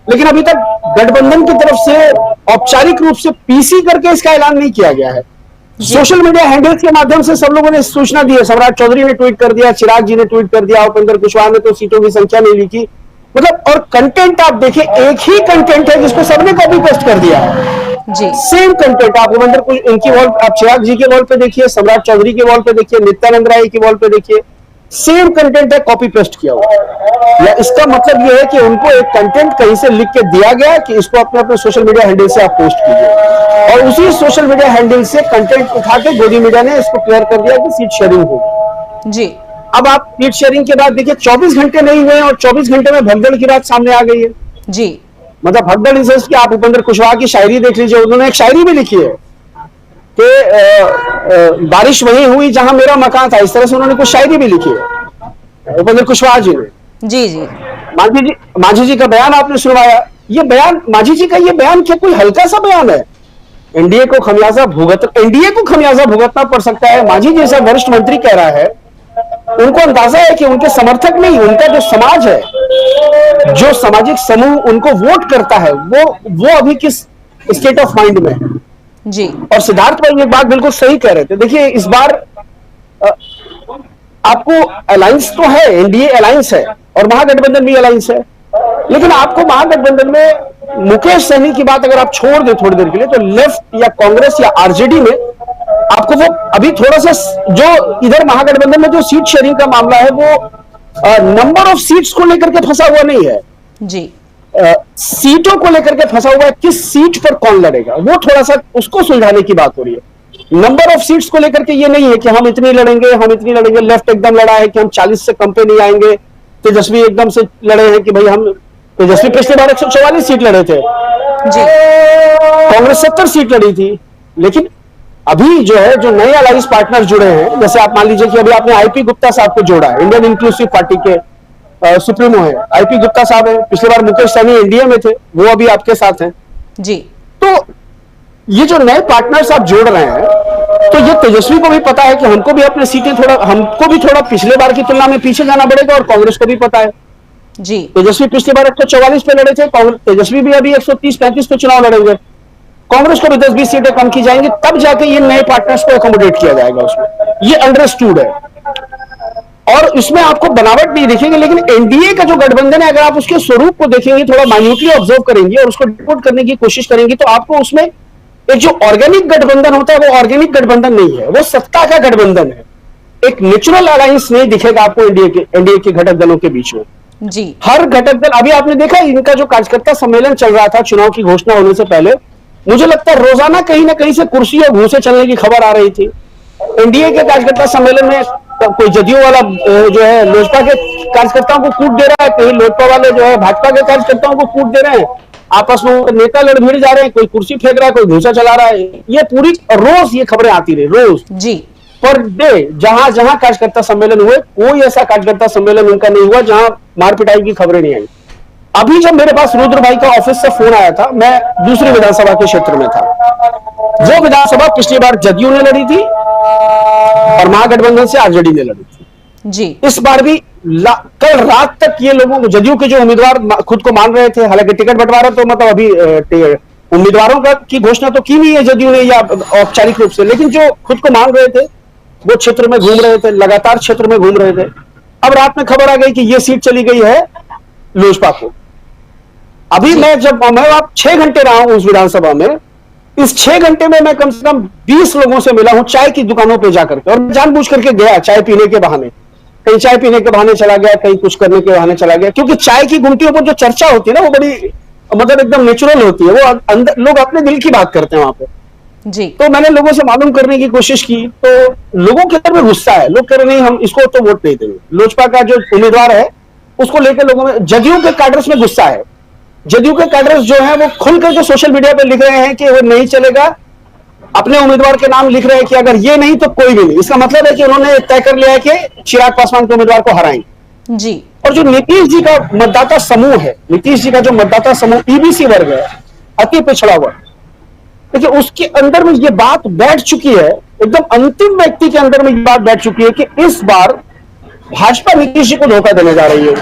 लेकिन अभी तक गठबंधन की तरफ से औपचारिक रूप से पीसी करके इसका ऐलान नहीं किया गया है। सोशल मीडिया हैंडल्स के माध्यम से सब लोगों ने सूचना दी है। सम्राट चौधरी ने ट्वीट कर दिया, चिराग जी ने ट्वीट कर दिया, उपेंद्र कुशवाहा ने तो सीटों की संख्या नहीं लिखी, मतलब। और कंटेंट आप देखिए, एक ही कंटेंट है जिसको सबने कॉपी पेस्ट कर दिया है। जी। सेम कंटेंट आप उपेंद्र इनकी वॉल, आप चिराग जी के वॉल पे देखिए, सम्राट चौधरी के वॉल पे देखिए, नित्यानंद राय की वॉल पे देखिए, सेम कंटेंट है, कॉपी पेस्ट किया हुआ। या इसका मतलब यह है कि उनको एक कंटेंट कहीं से लिख के दिया गया कि इसको अपने अपने सोशल मीडिया हैंडल से आप पोस्ट कीजिए, और उसी सोशल मीडिया हैंडल से कंटेंट उठा के गोदी मीडिया ने इसको क्लियर कर दिया कि सीट शेयरिंग होगी। जी। अब आप सीट शेयरिंग के बाद देखिए 24 घंटे नहीं हुए और 24 घंटे में भगदड़ की बात सामने आ गई है। जी। मतलब भगदड़ इन सेंस कि आप उपेंद्र कुशवाहा की शायरी देख लीजिए, उन्होंने एक शायरी भी लिखी है कि बारिश वहीं हुई जहां मेरा मकान था, इस तरह से उन्होंने कुछ शायरी भी लिखी है उपेंद्र कुशवाहा जी ने। जी। जी। मांझी जी का बयान आपने सुनवाया, ये बयान मांझी जी का, ये बयान क्या कोई हल्का सा बयान है? एनडीए को खमियाजा भुगतना पड़ सकता है। मांझी जैसा वरिष्ठ मंत्री कह रहा है, उनको अंदाजा है कि उनके समर्थक नहीं, उनका जो समाज है, जो सामाजिक समूह उनको वोट करता है, वो अभी किस स्टेट ऑफ माइंड में है। जी। और सिद्धार्थ भाई एक बात बिल्कुल सही कह रहे थे। देखिए इस बार आपको अलायंस तो है, एनडीए अलायंस है और महागठबंधन भी अलायंस है, लेकिन आपको महागठबंधन में मुकेश सहनी की बात अगर आप छोड़ दें थोड़ी देर के लिए, तो लेफ्ट या कांग्रेस या आरजेडी में आपको वो अभी थोड़ा सा, जो इधर महागठबंधन में जो सीट शेयरिंग का मामला है, वो नंबर ऑफ सीट्स को लेकर के फंसा हुआ नहीं है। जी। सीटों को लेकर के फंसा हुआ है, किस सीट पर कौन लड़ेगा, वो थोड़ा सा उसको सुलझाने की बात हो रही है। नंबर ऑफ सीट्स को लेकर के ये नहीं है कि हम इतनी लड़ेंगे। लेफ्ट एकदम लड़ा है कि हम 40 से कम पे नहीं आएंगे। तेजस्वी एकदम से लड़े हैं कि भाई हम, तेजस्वी पिछले बार 144 सीट लड़े थे, जी। कांग्रेस 70 सीट लड़ी थी। लेकिन अभी जो है, जो नए अलायंस पार्टनर जुड़े हैं, जैसे आप मान लीजिए कि अभी आपने आईपी गुप्ता साहब को जोड़ा है, इंडियन इंक्लूसिव पार्टी के सुप्रीमो है आईपी गुप्ता साहब है। पिछले बार मुकेश सहनी एनडीए में थे, वो अभी आपके साथ हैं। जी। तो ये जो नए पार्टनर्स आप जोड़ रहे हैं, तो ये तेजस्वी को भी पता है कि हमको भी थोड़ा पिछले बार की तुलना में पीछे जाना पड़ेगा, और कांग्रेस को भी पता है। जी। तेजस्वी पिछली बार 144 पे लड़े थे, तेजस्वी भी अभी 130-35 पे चुनाव लड़ेंगे। कांग्रेस को भी 10-20 सीटें कम की जाएंगी, तब जाके ये नए पार्टनर्स को अकोमोडेट किया जाएगा उसमें। ये अंडरस्टूड है और इसमें आपको बनावट नहीं दिखेगी। लेकिन एनडीए का जो गठबंधन है, अगर आप उसके स्वरूप को देखेंगे, थोड़ा माइन्यूटली ऑब्जर्व करेंगे और उसको डिकोड करने की कोशिश करेंगे, तो आपको उसमें एक जो ऑर्गेनिक गठबंधन होता है, वो ऑर्गेनिक गठबंधन नहीं है, वो सत्ता का गठबंधन है। एक नेचुरल अलायंस नहीं दिखेगा आपको एनडीए के घटक दलों के बीच में। जी। हर घटक दल, अभी आपने देखा इनका जो कार्यकर्ता सम्मेलन चल रहा था चुनाव की घोषणा होने से पहले, मुझे लगता है रोजाना कहीं ना कहीं से कुर्सी और घूंसे चलने की खबर आ रही थी। एनडीए के कार्यकर्ता सम्मेलन में कोई जदयू वाला जो है लोजपा के कार्यकर्ताओं को कूट दे रहा है, कहीं लोजपा वाले जो है भाजपा के कार्यकर्ताओं को कूट दे रहे हैं, आपस में नेता लड़ भिड़ जा रहे हैं, कोई कुर्सी फेंक रहा है, कोई घूंसा चला रहा है। ये पूरी रोज ये खबरें आती रही, रोज। जी। पर डे जहां जहां कार्यकर्ता सम्मेलन हुए, कोई ऐसा कार्यकर्ता सम्मेलन उनका नहीं हुआ जहां मार पिटाई की खबरें नहीं आई। अभी जब मेरे पास रुद्र भाई का ऑफिस से फोन आया था, मैं दूसरी विधानसभा के क्षेत्र में था। वो विधानसभा पिछली बार जदयू ने लड़ी थी और महागठबंधन से आरजेडी ने लड़ी थी। जी। इस बार भी कल रात तक ये लोगों को, जदयू के जो उम्मीदवार खुद को मान रहे थे, हालांकि टिकट बंटवारा तो मतलब अभी उम्मीदवारों का की घोषणा तो की नहीं है जदयू ने या औपचारिक रूप से, लेकिन जो खुद को मान रहे थे वो क्षेत्र में घूम रहे थे, लगातार क्षेत्र में घूम रहे थे। अब रात में खबर आ गई कि ये सीट चली गई है लोजपा को। अभी मैं 6 घंटे रहा हूं उस विधानसभा में, इस 6 घंटे में मैं कम से कम 20 लोगों से मिला हूं चाय की दुकानों पे जाकर के, और जानबूझ करके गया चाय पीने के बहाने, कहीं चाय पीने के बहाने चला गया, कहीं कुछ करने के बहाने चला गया, क्योंकि चाय की गुमटियों पर जो चर्चा होती है ना, वो बड़ी मतलब एकदम नेचुरल होती है। वो अंदर लोग अपने दिल की बात करते हैं वहां पे। जी। तो मैंने लोगों से मालूम करने की कोशिश की, तो लोगों के अंदर में गुस्सा है। लोग कह रहे नहीं, हम इसको तो वोट नहीं देंगे। लोजपा का जो उम्मीदवार है उसको लेकर लोगों में, जदयू के कैडर्स में गुस्सा है। जदयू के कैडर्स जो है वो खुल करके सोशल मीडिया पर लिख रहे हैं कि वो नहीं चलेगा, अपने उम्मीदवार के नाम लिख रहे हैं कि अगर ये नहीं तो कोई भी नहीं। इसका मतलब है कि उन्होंने तय कर लिया है कि चिराग पासवान के उम्मीदवार को हराएंगे। जी। और जो नीतीश जी का मतदाता समूह है, नीतीश जी का जो मतदाता समूह ईबीसी वर्ग है, अति पिछड़ा वर्ग, देखिए उसके अंदर में ये बात बैठ चुकी है, एकदम अंतिम व्यक्ति के अंदर में ये बात बैठ चुकी है कि इस बार भाजपा नीतीश जी को धोखा देने जा रही है।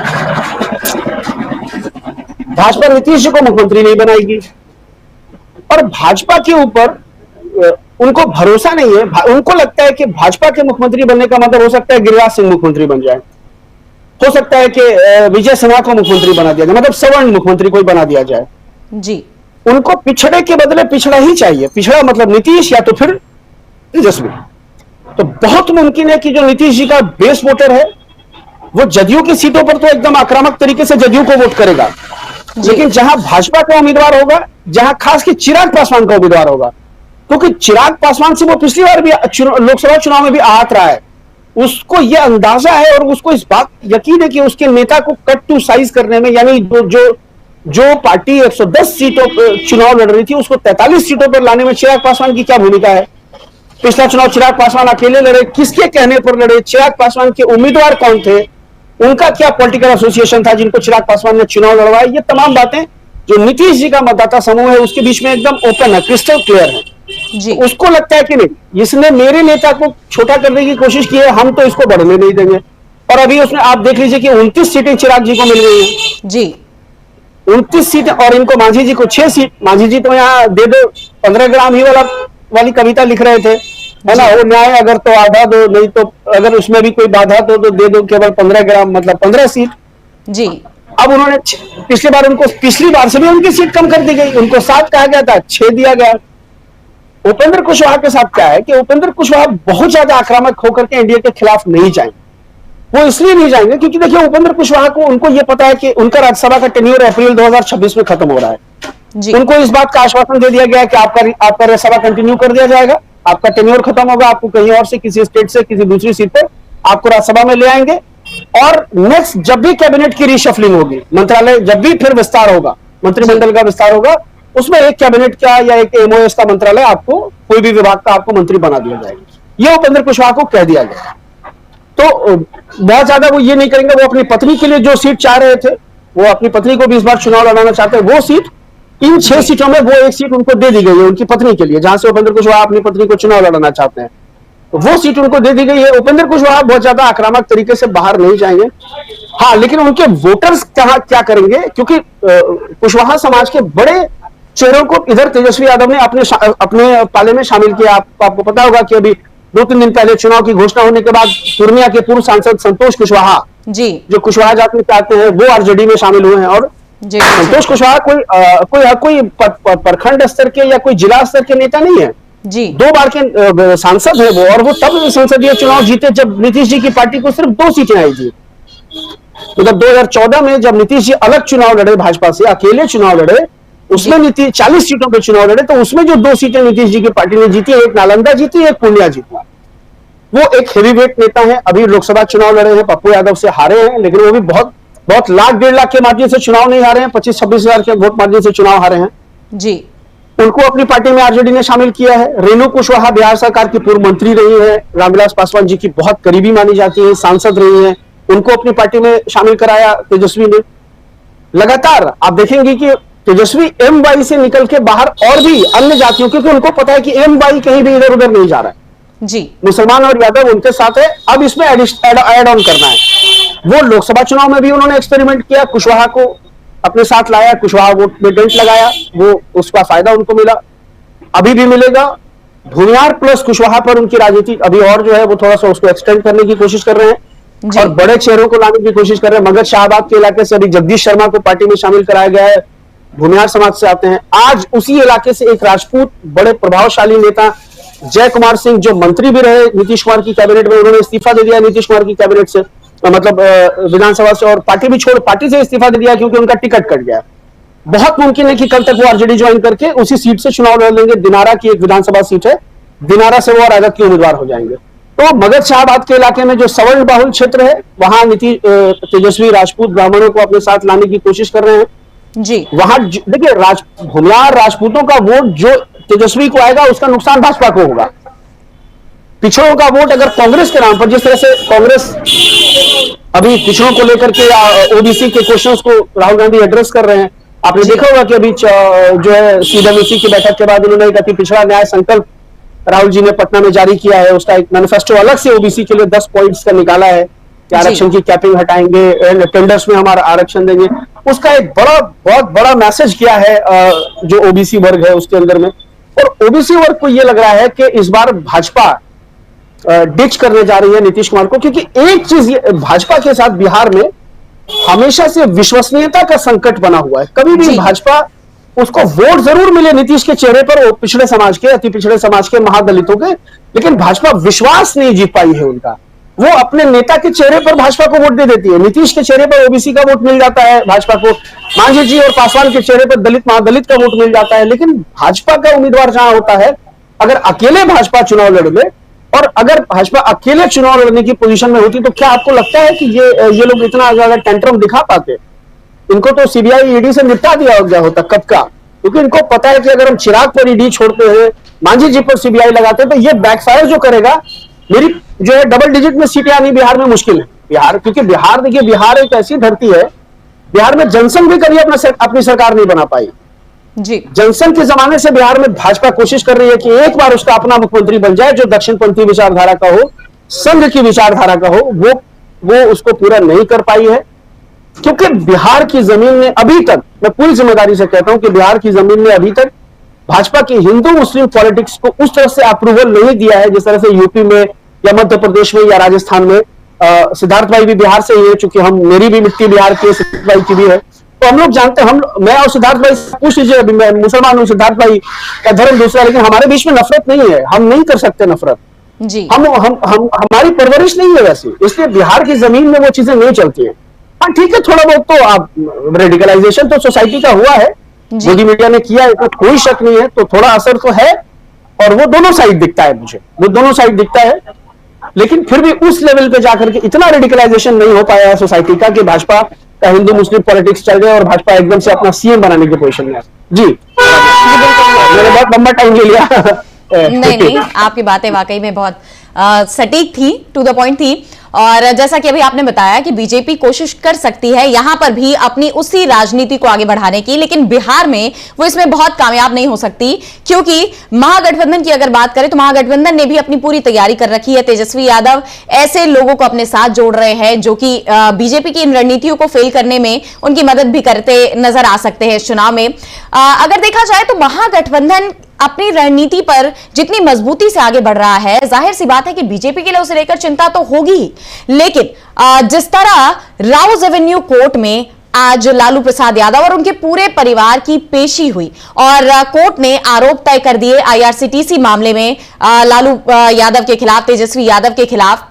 भाजपा नीतीश जी को मुख्यमंत्री नहीं बनाएगी और भाजपा के ऊपर उनको भरोसा नहीं है। उनको लगता है कि भाजपा के मुख्यमंत्री बनने का मतलब हो सकता है गिरिराज सिंह मुख्यमंत्री बन जाए, हो सकता है कि विजय सिन्हा को मुख्यमंत्री बना दिया जाए, मतलब सवर्ण मुख्यमंत्री कोई बना दिया जाए। जी। उनको पिछड़े के बदले पिछड़ा ही चाहिए। पिछड़ा मतलब नीतीश या तो फिर तेजस्वी। तो बहुत मुमकिन है कि जो नीतीश जी का बेस वोटर है वो जदयू की सीटों पर तो एकदम आक्रामक तरीके से जदयू को वोट करेगा, लेकिन जहां भाजपा का उम्मीदवार होगा, जहां खास की चिराग पासवान का उम्मीदवार होगा, क्योंकि चिराग पासवान से वो पिछली बार भी लोकसभा चुनाव में भी आहत रहा है, उसको ये अंदाजा है और उसको इस बात यकीन है कि उसके नेता को कट टू साइज करने में, यानी जो पार्टी 110 सीटों पर चुनाव लड़ रही थी उसको 43 सीटों पर लाने में चिराग पासवान की क्या भूमिका है। पिछला चुनाव चिराग पासवान अकेले लड़े, किसके कहने पर लड़े, चिराग पासवान के उम्मीदवार कौन थे, उनका क्या पॉलिटिकल एसोसिएशन था जिनको चिराग पासवान ने चुनाव लड़वाया, ये तमाम बातें जो नीतीश जी का मतदाता समूह है उसके बीच में एकदम ओपन है, क्रिस्टल क्लियर है। जी। तो उसको लगता है कि नहीं, इसने मेरे नेता को छोटा करने की कोशिश की है, हम तो इसको बढ़ने नहीं देंगे। और अभी उसने, आप देख लीजिए कि 29 सीटें चिराग जी को मिल गई है। जी। 29 सीटें, और इनको मांझी जी को 6 सीट। मांझी जी तो यहाँ दे दो 15 ग्राम ही वाली कविता लिख रहे थे, है ना, वो न्याय अगर तो आधा दो, नहीं तो अगर उसमें भी कोई बाधा तो दे दो केवल 15 ग्राम, मतलब 15 सीट। जी। अब उन्होंने पिछली बार से भी उनकी सीट कम कर दी गई, उनको 7 कहा गया था, 6 दिया गया। उपेंद्र कुशवाहा के साथ क्या है कि उपेंद्र कुशवाहा बहुत ज्यादा आक्रामक होकर के एनडीए के खिलाफ नहीं जाएंगे। वो इसलिए नहीं जाएंगे क्योंकि देखिए उपेंद्र कुशवाहा को, उनको ये पता है कि उनका राज्यसभा का टेन्योर अप्रैल 2026 में खत्म हो रहा है। जी। उनको इस बात का आश्वासन दे दिया गया है कि आपका राज्यसभा कंटिन्यू कर दिया जाएगा, आपका टेन्योर खत्म होगा, आपको कहीं और से, किसी स्टेट से, किसी दूसरी सीट पर आपको राज्यसभा में ले आएंगे। और नेक्स्ट जब भी कैबिनेट की रिशफलिंग होगी, मंत्रालय जब भी फिर विस्तार होगा, मंत्रिमंडल का विस्तार होगा, उसमें एक कैबिनेट का या एक एमओएस का मंत्रालय, आपको कोई भी विभाग का आपको मंत्री बना दिया जाएगा। ये उपेंद्र कुशवाहा को कह दिया गया। तो बहुत ज्यादा वो ये नहीं करेंगे। वो अपनी पत्नी के लिए जो सीट चाह रहे थे, वो अपनी पत्नी को भी इस बार चुनाव लड़ाना चाहते हैं, वो सीट, इन 6 सीटों में वो एक सीट उनको दे दी गई है उनकी पत्नी के लिए, जहां से उपेंद्र कुशवाहा अपनी पत्नी को चुनाव लड़ाना चाहते हैं, तो वो सीट उनको दे दी गई है। उपेंद्र कुशवाहा बहुत ज्यादा आक्रामक तरीके से बाहर नहीं जाएंगे। हाँ, लेकिन उनके वोटर्स क्या करेंगे, क्योंकि कुशवाहा समाज के बड़े चेहरों को इधर तेजस्वी यादव ने अपने पाले में शामिल किया। आपको पता होगा कि अभी 2-3 दिन पहले चुनाव की घोषणा होने के बाद पूर्णिया के पूर्व सांसद संतोष कुशवाहा, जी, जो कुशवाहा जाति से आते हैं, वो आरजेडी में शामिल हुए हैं। और संतोष कुशवाहा कोई प्रखंड स्तर के या कोई जिला स्तर के नेता नहीं है जी, 2 बार के सांसद है वो, और वो तब संसदीय चुनाव जीते जब नीतीश जी की पार्टी को सिर्फ 2 सीटें आई थी। मतलब 2014 में जब नीतीश जी अलग चुनाव लड़े, भाजपा से अकेले चुनाव लड़े, उसमें नीतीश 40 सीटों पे चुनाव लड़े, तो उसमें जो 2 सीटें नीतीश जी की पार्टी ने जीती, एक नालंदा जीती, एक पूर्णिया जीती। वो एक हेवीवेट नेता है, अभी लोकसभा चुनाव लड़े हैं, पप्पू यादव से हारे हैं, लेकिन वो भी बहुत लाख 1.5 लाख के मार्जिन से चुनाव नहीं हारे हैं, 25-26 हजार के वोट मार्जिन से चुनाव हारे हैं जी। उनको अपनी पार्टी में आरजेडी ने शामिल किया है। रेणु कुशवाहा बिहार सरकार की पूर्व मंत्री रही है, रामविलास पासवान जी की बहुत करीबी मानी जाती है, सांसद रही है, उनको अपनी पार्टी में शामिल कराया तेजस्वी ने। लगातार आप देखेंगे कि तेजस्वी एमवाई से निकल के बाहर और भी अन्य जातियों, क्योंकि उनको पता है कि एमवाई कहीं भी इधर उधर नहीं जा रहा है जी, मुसलमान और यादव उनके साथ है, अब इसमें एड ऑन करना है। वो लोकसभा चुनाव में भी उन्होंने एक्सपेरिमेंट किया, कुशवाहा को अपने साथ लाया, कुशवाहा वोट में डेंट लगाया, वो उसका फायदा उनको मिला, अभी भी मिलेगा। भूमिहार प्लस कुशवाहा पर उनकी राजनीति अभी और जो है वो थोड़ा सा उसको एक्सटेंड करने की कोशिश कर रहे हैं और बड़े चेहरों को लाने की कोशिश कर रहे हैं। मगध शाहबाद के इलाके से अभी जगदीश शर्मा को पार्टी में शामिल कराया गया है, भूमिहार समाज से आते हैं। आज उसी इलाके से एक राजपूत बड़े प्रभावशाली नेता जय कुमार सिंह, जो मंत्री भी रहे नीतीश कुमार की कैबिनेट में, उन्होंने इस्तीफा दे दिया नीतीश कुमार की कैबिनेट से, मतलब विधानसभा से, और पार्टी से इस्तीफा दे दिया क्योंकि उनका टिकट कट गया। बहुत मुमकिन है कि कल तक वो आरजेडी ज्वाइन करके उसी सीट से चुनाव लड़ लेंगे। दिनारा की एक विधानसभा सीट है, दिनारा से वो राजद के उम्मीदवार हो जाएंगे। तो मगध शाहबाद के इलाके में जो सवर्ण बाहुल क्षेत्र है, वहां तेजस्वी राजपूत ब्राह्मणों को अपने साथ लाने की कोशिश कर रहे हैं जी। वहां देखिए, भूमियार राजपूतों का वोट जो तेजस्वी को आएगा, उसका नुकसान भाजपा को होगा। पिछड़ों का वोट अगर कांग्रेस के नाम पर, जिस तरह से कांग्रेस अभी पिछड़ों को लेकर के ओबीसी के क्वेश्चंस को राहुल गांधी एड्रेस कर रहे हैं, आपने देखा होगा कि अभी जो है सीडब्ल्यूसी की बैठक के बाद उन्होंने एक अति पिछड़ा न्याय संकल्प राहुल जी ने पटना में जारी किया है। उसका एक मैनिफेस्टो अलग से ओबीसी के लिए 10 पॉइंट्स का निकाला है कि आरक्षण की कैपिंग हटाएंगे, टेंडर्स में हमारा आरक्षण देंगे। उसका एक बहुत बड़ा मैसेज किया है जो ओबीसी वर्ग है उसके अंदर में। और ओबीसी वर्ग को यह लग रहा है कि इस बार भाजपा डिच करने जा रही है नीतीश कुमार को, क्योंकि एक चीज भाजपा के साथ बिहार में हमेशा से विश्वसनीयता का संकट बना हुआ है। कभी भी भाजपा उसको वोट जरूर मिले नीतीश के चेहरे पर, वो पिछड़े समाज के, अति पिछड़े समाज के, महादलितों के, लेकिन भाजपा विश्वास नहीं जीत पाई है उनका। वो अपने नेता के चेहरे पर भाजपा को वोट दे देती है। नीतीश के चेहरे पर ओबीसी का वोट मिल जाता है भाजपा को, मांझी जी और पासवान के चेहरे पर दलित महादलित का वोट मिल जाता है। लेकिन भाजपा का उम्मीदवार जहां होता है, अगर अकेले भाजपा चुनाव लड़ ले और अगर भाजपा अकेले चुनाव लड़ने की पोजीशन में होती, तो क्या आपको लगता है कि ये लोग इतना ज्यादा टेंट्रम दिखा पाते? इनको तो सीबीआई ईडी से निपटा दिया गया होता कब का, क्योंकि इनको पता है कि अगर हम चिराग पर ईडी छोड़ते हैं, मांझी जी पर सीबीआई लगाते हैं, तो ये बैकफायर जो करेगा, मेरी जो है डबल डिजिट में सीटें आनी बिहार में मुश्किल है। बिहार, क्योंकि बिहार देखिए, बिहार एक ऐसी धरती है, बिहार में जनसंघ भी कभी अपनी सरकार नहीं बना पाई जी। जनसंघ के जमाने से बिहार में भाजपा कोशिश कर रही है कि एक बार उसका अपना मुख्यमंत्री बन जाए जो दक्षिणपंथी विचारधारा का हो, संघ की विचारधारा का हो। वो उसको पूरा नहीं कर पाई है, क्योंकि बिहार की जमीन में अभी तक, मैं पूरी जिम्मेदारी से कहता हूं कि बिहार की जमीन में अभी तक भाजपा की हिंदू मुस्लिम पॉलिटिक्स को उस तरह से अप्रूवल नहीं दिया है जिस तरह से यूपी में या मध्य प्रदेश में या राजस्थान में। सिद्धार्थ भाई भी बिहार से ही है, चूंकि मेरी भी मिट्टी बिहार की, सिद्धार्थ भाई की भी है, तो हम लोग जानते हैं। मैं और सिद्धार्थ भाई पूछ लीजिए, अभी मैं मुसलमान हूं, सिद्धार्थ भाई का धर्म दूसरा, लेकिन हमारे बीच में नफरत नहीं है, हम नहीं कर सकते नफरत जी। हम हमारी परवरिश नहीं है वैसी, इसलिए बिहार की जमीन में वो चीजें नहीं चलती है। हाँ ठीक है, थोड़ा बहुत तो आप रेडिकलाइजेशन तो सोसाइटी का हुआ है, मोदी मीडिया ने किया है, तो कोई शक नहीं है, तो थोड़ा असर तो है, और वो दोनों साइड दिखता है मुझे, वो दोनों साइड दिखता है। लेकिन फिर भी उस लेवल पे जाकर के इतना रेडिकलाइजेशन नहीं हो पाया है सोसाइटी का कि भाजपा का हिंदू मुस्लिम पॉलिटिक्स चल गए और भाजपा एकदम से अपना सीएम बनाने की पोजीशन में है। जी मैंने बहुत लंबा टाइम ले लिया। नहीं, आपकी बातें वाकई में बहुत सटीक थी, टू द पॉइंट थी। और जैसा कि अभी आपने बताया कि बीजेपी कोशिश कर सकती है यहां पर भी अपनी उसी राजनीति को आगे बढ़ाने की, लेकिन बिहार में वो इसमें बहुत कामयाब नहीं हो सकती, क्योंकि महागठबंधन की अगर बात करें तो महागठबंधन ने भी अपनी पूरी तैयारी कर रखी है। तेजस्वी यादव ऐसे लोगों को अपने साथ जोड़ रहे हैं जो कि बीजेपी की इन रणनीतियों को फेल करने में उनकी मदद भी करते नजर आ सकते हैं इस चुनाव में। अगर देखा जाए तो महागठबंधन अपनी रणनीति पर जितनी मजबूती से आगे बढ़ रहा है, जाहिर सी बात है कि बीजेपी के लिए उसे लेकर चिंता तो होगी, लेकिन जिस तरह राउज एवेन्यू कोर्ट में आज लालू प्रसाद यादव और उनके पूरे परिवार की पेशी हुई और कोर्ट ने आरोप तय कर दिए आईआरसीटीसी मामले में लालू यादव के खिलाफ, तेजस्वी यादव के खिलाफ,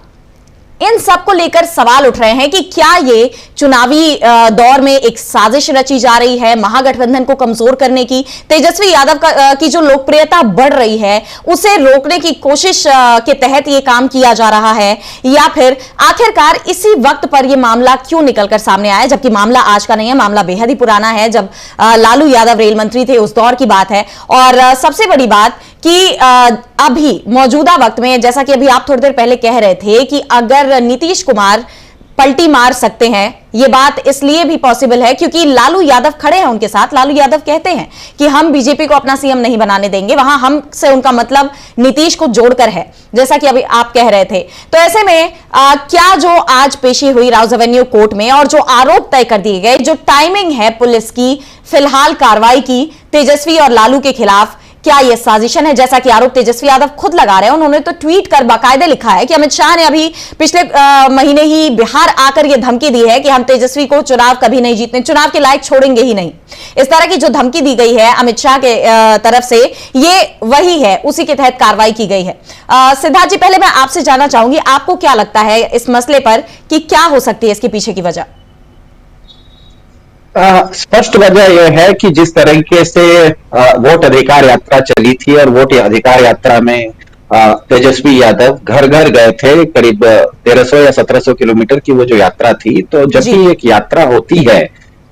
इन सब को लेकर सवाल उठ रहे हैं कि क्या ये चुनावी दौर में एक साजिश रची जा रही है महागठबंधन को कमजोर करने की, तेजस्वी यादव की जो लोकप्रियता बढ़ रही है उसे रोकने की कोशिश के तहत ये काम किया जा रहा है, या फिर आखिरकार इसी वक्त पर यह मामला क्यों निकलकर सामने आया, जबकि मामला आज का नहीं है, मामला बेहद ही पुराना है, जब लालू यादव रेल मंत्री थे उस दौर की बात है। और सबसे बड़ी बात कि अभी मौजूदा वक्त में, जैसा कि अभी आप थोड़ी देर पहले कह रहे थे कि अगर नीतीश कुमार पलटी मार सकते हैं, यह बात इसलिए भी पॉसिबल है क्योंकि लालू यादव खड़े हैं उनके साथ। लालू यादव कहते हैं कि हम बीजेपी को अपना सीएम नहीं बनाने देंगे, वहां हम से उनका मतलब नीतीश को जोड़कर है, जैसा कि अभी आप कह रहे थे। तो ऐसे में क्या जो आज पेशी हुई राउज एवेन्यू कोर्ट में और जो आरोप तय कर दिए गए, जो टाइमिंग है पुलिस की फिलहाल कार्रवाई की तेजस्वी और लालू के खिलाफ, क्या यह साजिशन है, जैसा कि आरोप तेजस्वी यादव खुद लगा रहे हैं। उन्होंने तो ट्वीट कर बाकायदे लिखा है कि अमित शाह ने अभी पिछले महीने ही बिहार आकर यह धमकी दी है कि हम तेजस्वी को चुनाव कभी नहीं जीतने, चुनाव के लायक छोड़ेंगे ही नहीं। इस तरह की जो धमकी दी गई है अमित शाह के तरफ से, ये वही है, उसी के तहत कार्रवाई की गई है। सिद्धार्थ जी, पहले मैं आपसे जानना चाहूंगी, आपको क्या लगता है इस मसले पर कि क्या हो सकती है इसके पीछे की वजह? स्पष्ट वजह यह है कि जिस तरीके से वोट अधिकार यात्रा चली थी और वोट अधिकार यात्रा में तेजस्वी यादव घर घर गए थे, करीब 1300 या 1700 किलोमीटर की वो जो यात्रा थी, तो जब भी एक यात्रा होती है,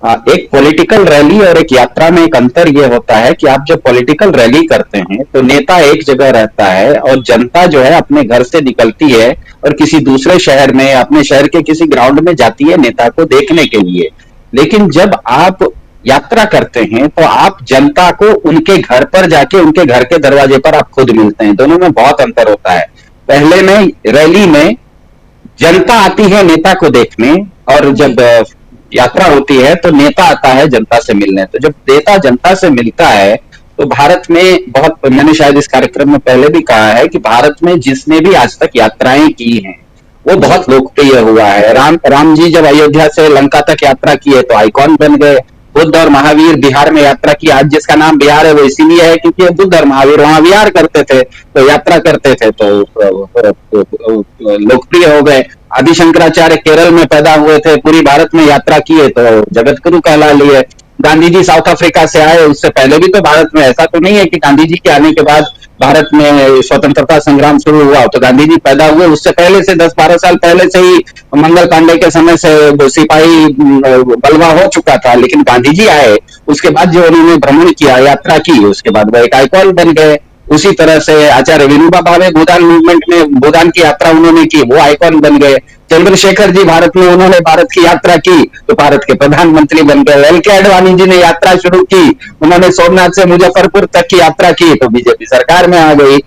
एक पॉलिटिकल रैली और एक यात्रा में एक अंतर यह होता है कि आप जब पॉलिटिकल रैली करते हैं तो नेता एक जगह रहता है और जनता जो है अपने घर से निकलती है और किसी दूसरे शहर में, अपने शहर के किसी ग्राउंड में जाती है नेता को देखने के लिए। लेकिन जब आप यात्रा करते हैं तो आप जनता को उनके घर पर जाके, उनके घर के दरवाजे पर आप खुद मिलते हैं। दोनों में बहुत अंतर होता है। पहले में रैली में जनता आती है नेता को देखने, और जब यात्रा होती है तो नेता आता है जनता से मिलने। तो जब नेता जनता से मिलता है तो भारत में बहुत, मैंने शायद इस कार्यक्रम में पहले भी कहा है कि भारत में जिसने भी आज तक यात्राएं की हैं वो बहुत लोकप्रिय हुआ है। राम जी जब अयोध्या से लंका तक यात्रा किए तो आइकॉन बन गए। बुद्ध और महावीर बिहार में यात्रा की, आज जिसका नाम बिहार है वो इसीलिए है क्योंकि बुद्ध और महावीर वहां विहार करते थे, तो यात्रा करते थे, तो लोकप्रिय हो गए। आदि शंकराचार्य केरल में पैदा हुए थे, पूरी भारत में यात्रा किए तो जगत गुरु कहला लिए। गांधी जी साउथ अफ्रीका से आए, उससे पहले भी तो भारत में, ऐसा तो नहीं है कि गांधी जी के आने के बाद भारत में स्वतंत्रता संग्राम शुरू हुआ। तो गांधी जी पैदा हुए उससे पहले से 10-12 साल पहले से ही मंगल पांडे के समय से सिपाही बलवा हो चुका था। लेकिन गांधी जी आए, उसके बाद जो उन्होंने भ्रमण किया, यात्रा की, उसके बाद वो एक आइकॉन बन गए। उसी तरह से आचार्य विनोबा भावे भूदान मूवमेंट में भूदान की यात्रा उन्होंने की, वो आइकॉन बन गए। चंद्रशेखर जी भारत में, उन्होंने भारत की यात्रा की तो भारत के प्रधानमंत्री बन गए। एल.के. आडवाणी जी ने यात्रा शुरू की, उन्होंने सोमनाथ से मुजफ्फरपुर तक की यात्रा की तो बीजेपी सरकार में आ गई।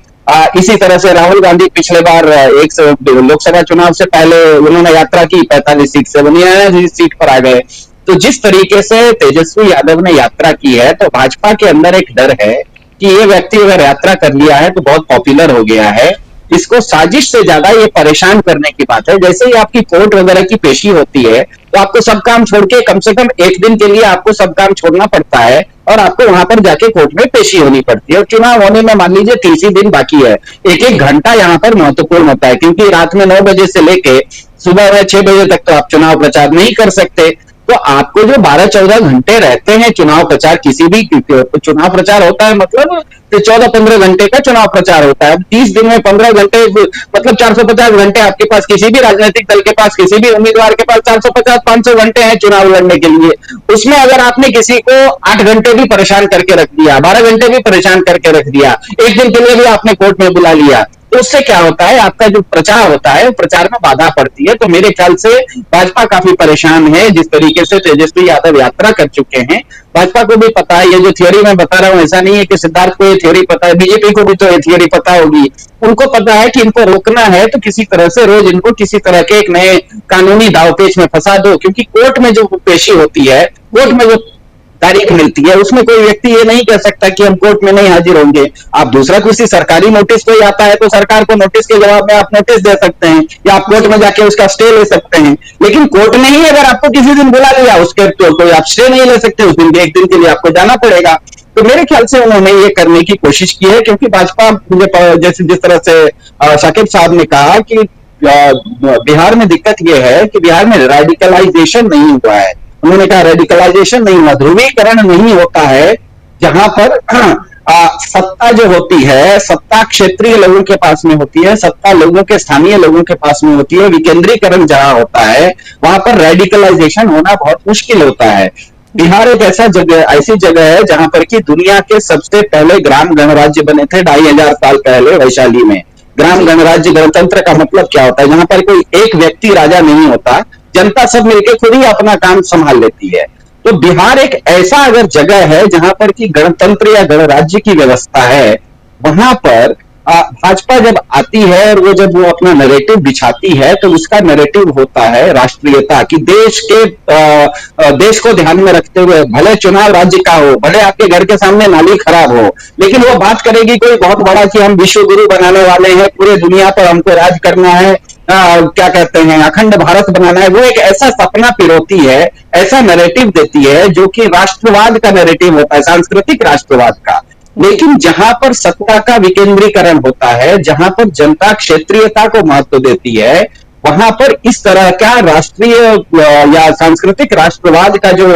इसी तरह से राहुल गांधी पिछले बार लोकसभा चुनाव से पहले उन्होंने यात्रा की, 45 सीट से 49 सीट पर आ गए। तो जिस तरीके से तेजस्वी यादव ने यात्रा की है, तो भाजपा के अंदर एक डर है कि ये व्यक्ति अगर यात्रा कर लिया है तो बहुत पॉपुलर हो गया है। इसको साजिश से ज्यादा ये परेशान करने की बात है। जैसे ही आपकी कोर्ट वगैरह की पेशी होती है तो आपको सब काम छोड़ के कम से कम एक दिन के लिए आपको सब काम छोड़ना पड़ता है और आपको वहां पर जाके कोर्ट में पेशी होनी पड़ती है। और चुनाव होने में मान लीजिए 30 ही दिन बाकी है, एक घंटा यहाँ पर महत्वपूर्ण होता है, क्योंकि रात में 9 बजे से लेके सुबह में 6 बजे तक तो आप चुनाव प्रचार नहीं कर सकते। तो आपको जो 12-14 घंटे रहते हैं चुनाव प्रचार, किसी भी चुनाव प्रचार होता है मतलब 14-15 घंटे का चुनाव प्रचार होता है। 30 दिन में 15 घंटे मतलब 450 घंटे आपके पास, किसी भी राजनीतिक दल के पास, किसी भी उम्मीदवार के पास 450-500 घंटे हैं चुनाव लड़ने के लिए। उसमें अगर आपने किसी को 8 घंटे भी परेशान करके रख दिया, 12 घंटे भी परेशान करके रख दिया, एक दिन के लिए भी आपने कोर्ट में बुला लिया, तो उससे क्या होता है, आपका जो प्रचार होता है प्रचार में बाधा पड़ती है। तो मेरे ख्याल से भाजपा काफी परेशान है जिस तरीके से तेजस्वी यादव यात्रा कर चुके हैं। भाजपा को भी पता है, ये जो थ्योरी मैं बता रहा हूं, ऐसा नहीं है कि सिद्धार्थ को ये थ्योरी पता है, बीजेपी को भी तो ये थ्योरी पता होगी। उनको पता है कि इनको रोकना है तो किसी तरह से रोज इनको किसी तरह के एक नए कानूनी दावपेच में फंसा दो, क्योंकि कोर्ट में जो पेशी होती है, कोर्ट में जो तारीख मिलती है, उसमें कोई व्यक्ति ये नहीं कह सकता कि हम कोर्ट में नहीं हाजिर होंगे। आप दूसरा किसी सरकारी नोटिस कोई आता है तो सरकार को नोटिस के जवाब में आप नोटिस दे सकते हैं या आप कोर्ट में जाके उसका स्टे ले सकते हैं। लेकिन कोर्ट ने ही अगर आपको किसी दिन बुला लिया, उसके तो आप स्टे नहीं ले सकते, उस दिन एक दिन के लिए आपको जाना पड़ेगा। तो मेरे ख्याल से उन्होंने ये करने की कोशिश की है, क्योंकि भाजपा, जैसे जिस तरह से शाकिब साहब ने कहा कि बिहार में दिक्कत यह है कि बिहार में रेडिकलाइजेशन नहीं हुआ है। उन्होंने कहा रेडिकलाइजेशन नहीं हुआ, ध्रुवीकरण नहीं होता है, जहां पर सत्ता जो होती है, सत्ता क्षेत्रीय लोगों के पास में होती है, सत्ता लोगों के, स्थानीय लोगों के पास में होती है। विकेंद्रीकरण जहां होता है वहां पर रेडिकलाइजेशन होना बहुत मुश्किल होता है। बिहार एक ऐसी जगह है जहां पर कि दुनिया के सबसे पहले ग्राम गणराज्य बने थे 2500 साल पहले वैशाली में। ग्राम गणराज्य, गणतंत्र का मतलब क्या होता है, जहां पर कोई एक व्यक्ति राजा नहीं होता, जनता सब मिलकर खुद ही अपना काम संभाल लेती है। तो बिहार एक ऐसा अगर जगह है जहां पर कि गणतंत्र या गणराज्य की व्यवस्था है, वहां पर भाजपा जब आती है और वो जब वो अपना नैरेटिव बिछाती है तो उसका नैरेटिव होता है राष्ट्रीयता की, देश को ध्यान में रखते हुए, भले चुनाव राज्य का हो, भले आपके घर के सामने नाली खराब हो, लेकिन वो बात करेगी कोई बहुत बड़ा कि हम विश्व गुरु बनाने वाले हैं, पूरे दुनिया पर हमको राज करना है, क्या कहते हैं, अखंड भारत बनाना है। वो एक ऐसा सपना पिरोती है, ऐसा नैरेटिव देती है जो कि राष्ट्रवाद का नैरेटिव होता है, सांस्कृतिक राष्ट्रवाद का। लेकिन जहां पर सत्ता का विकेंद्रीकरण होता है, जहां पर जनता क्षेत्रीयता को महत्व देती है, वहां पर इस तरह का राष्ट्रीय या सांस्कृतिक राष्ट्रवाद का जो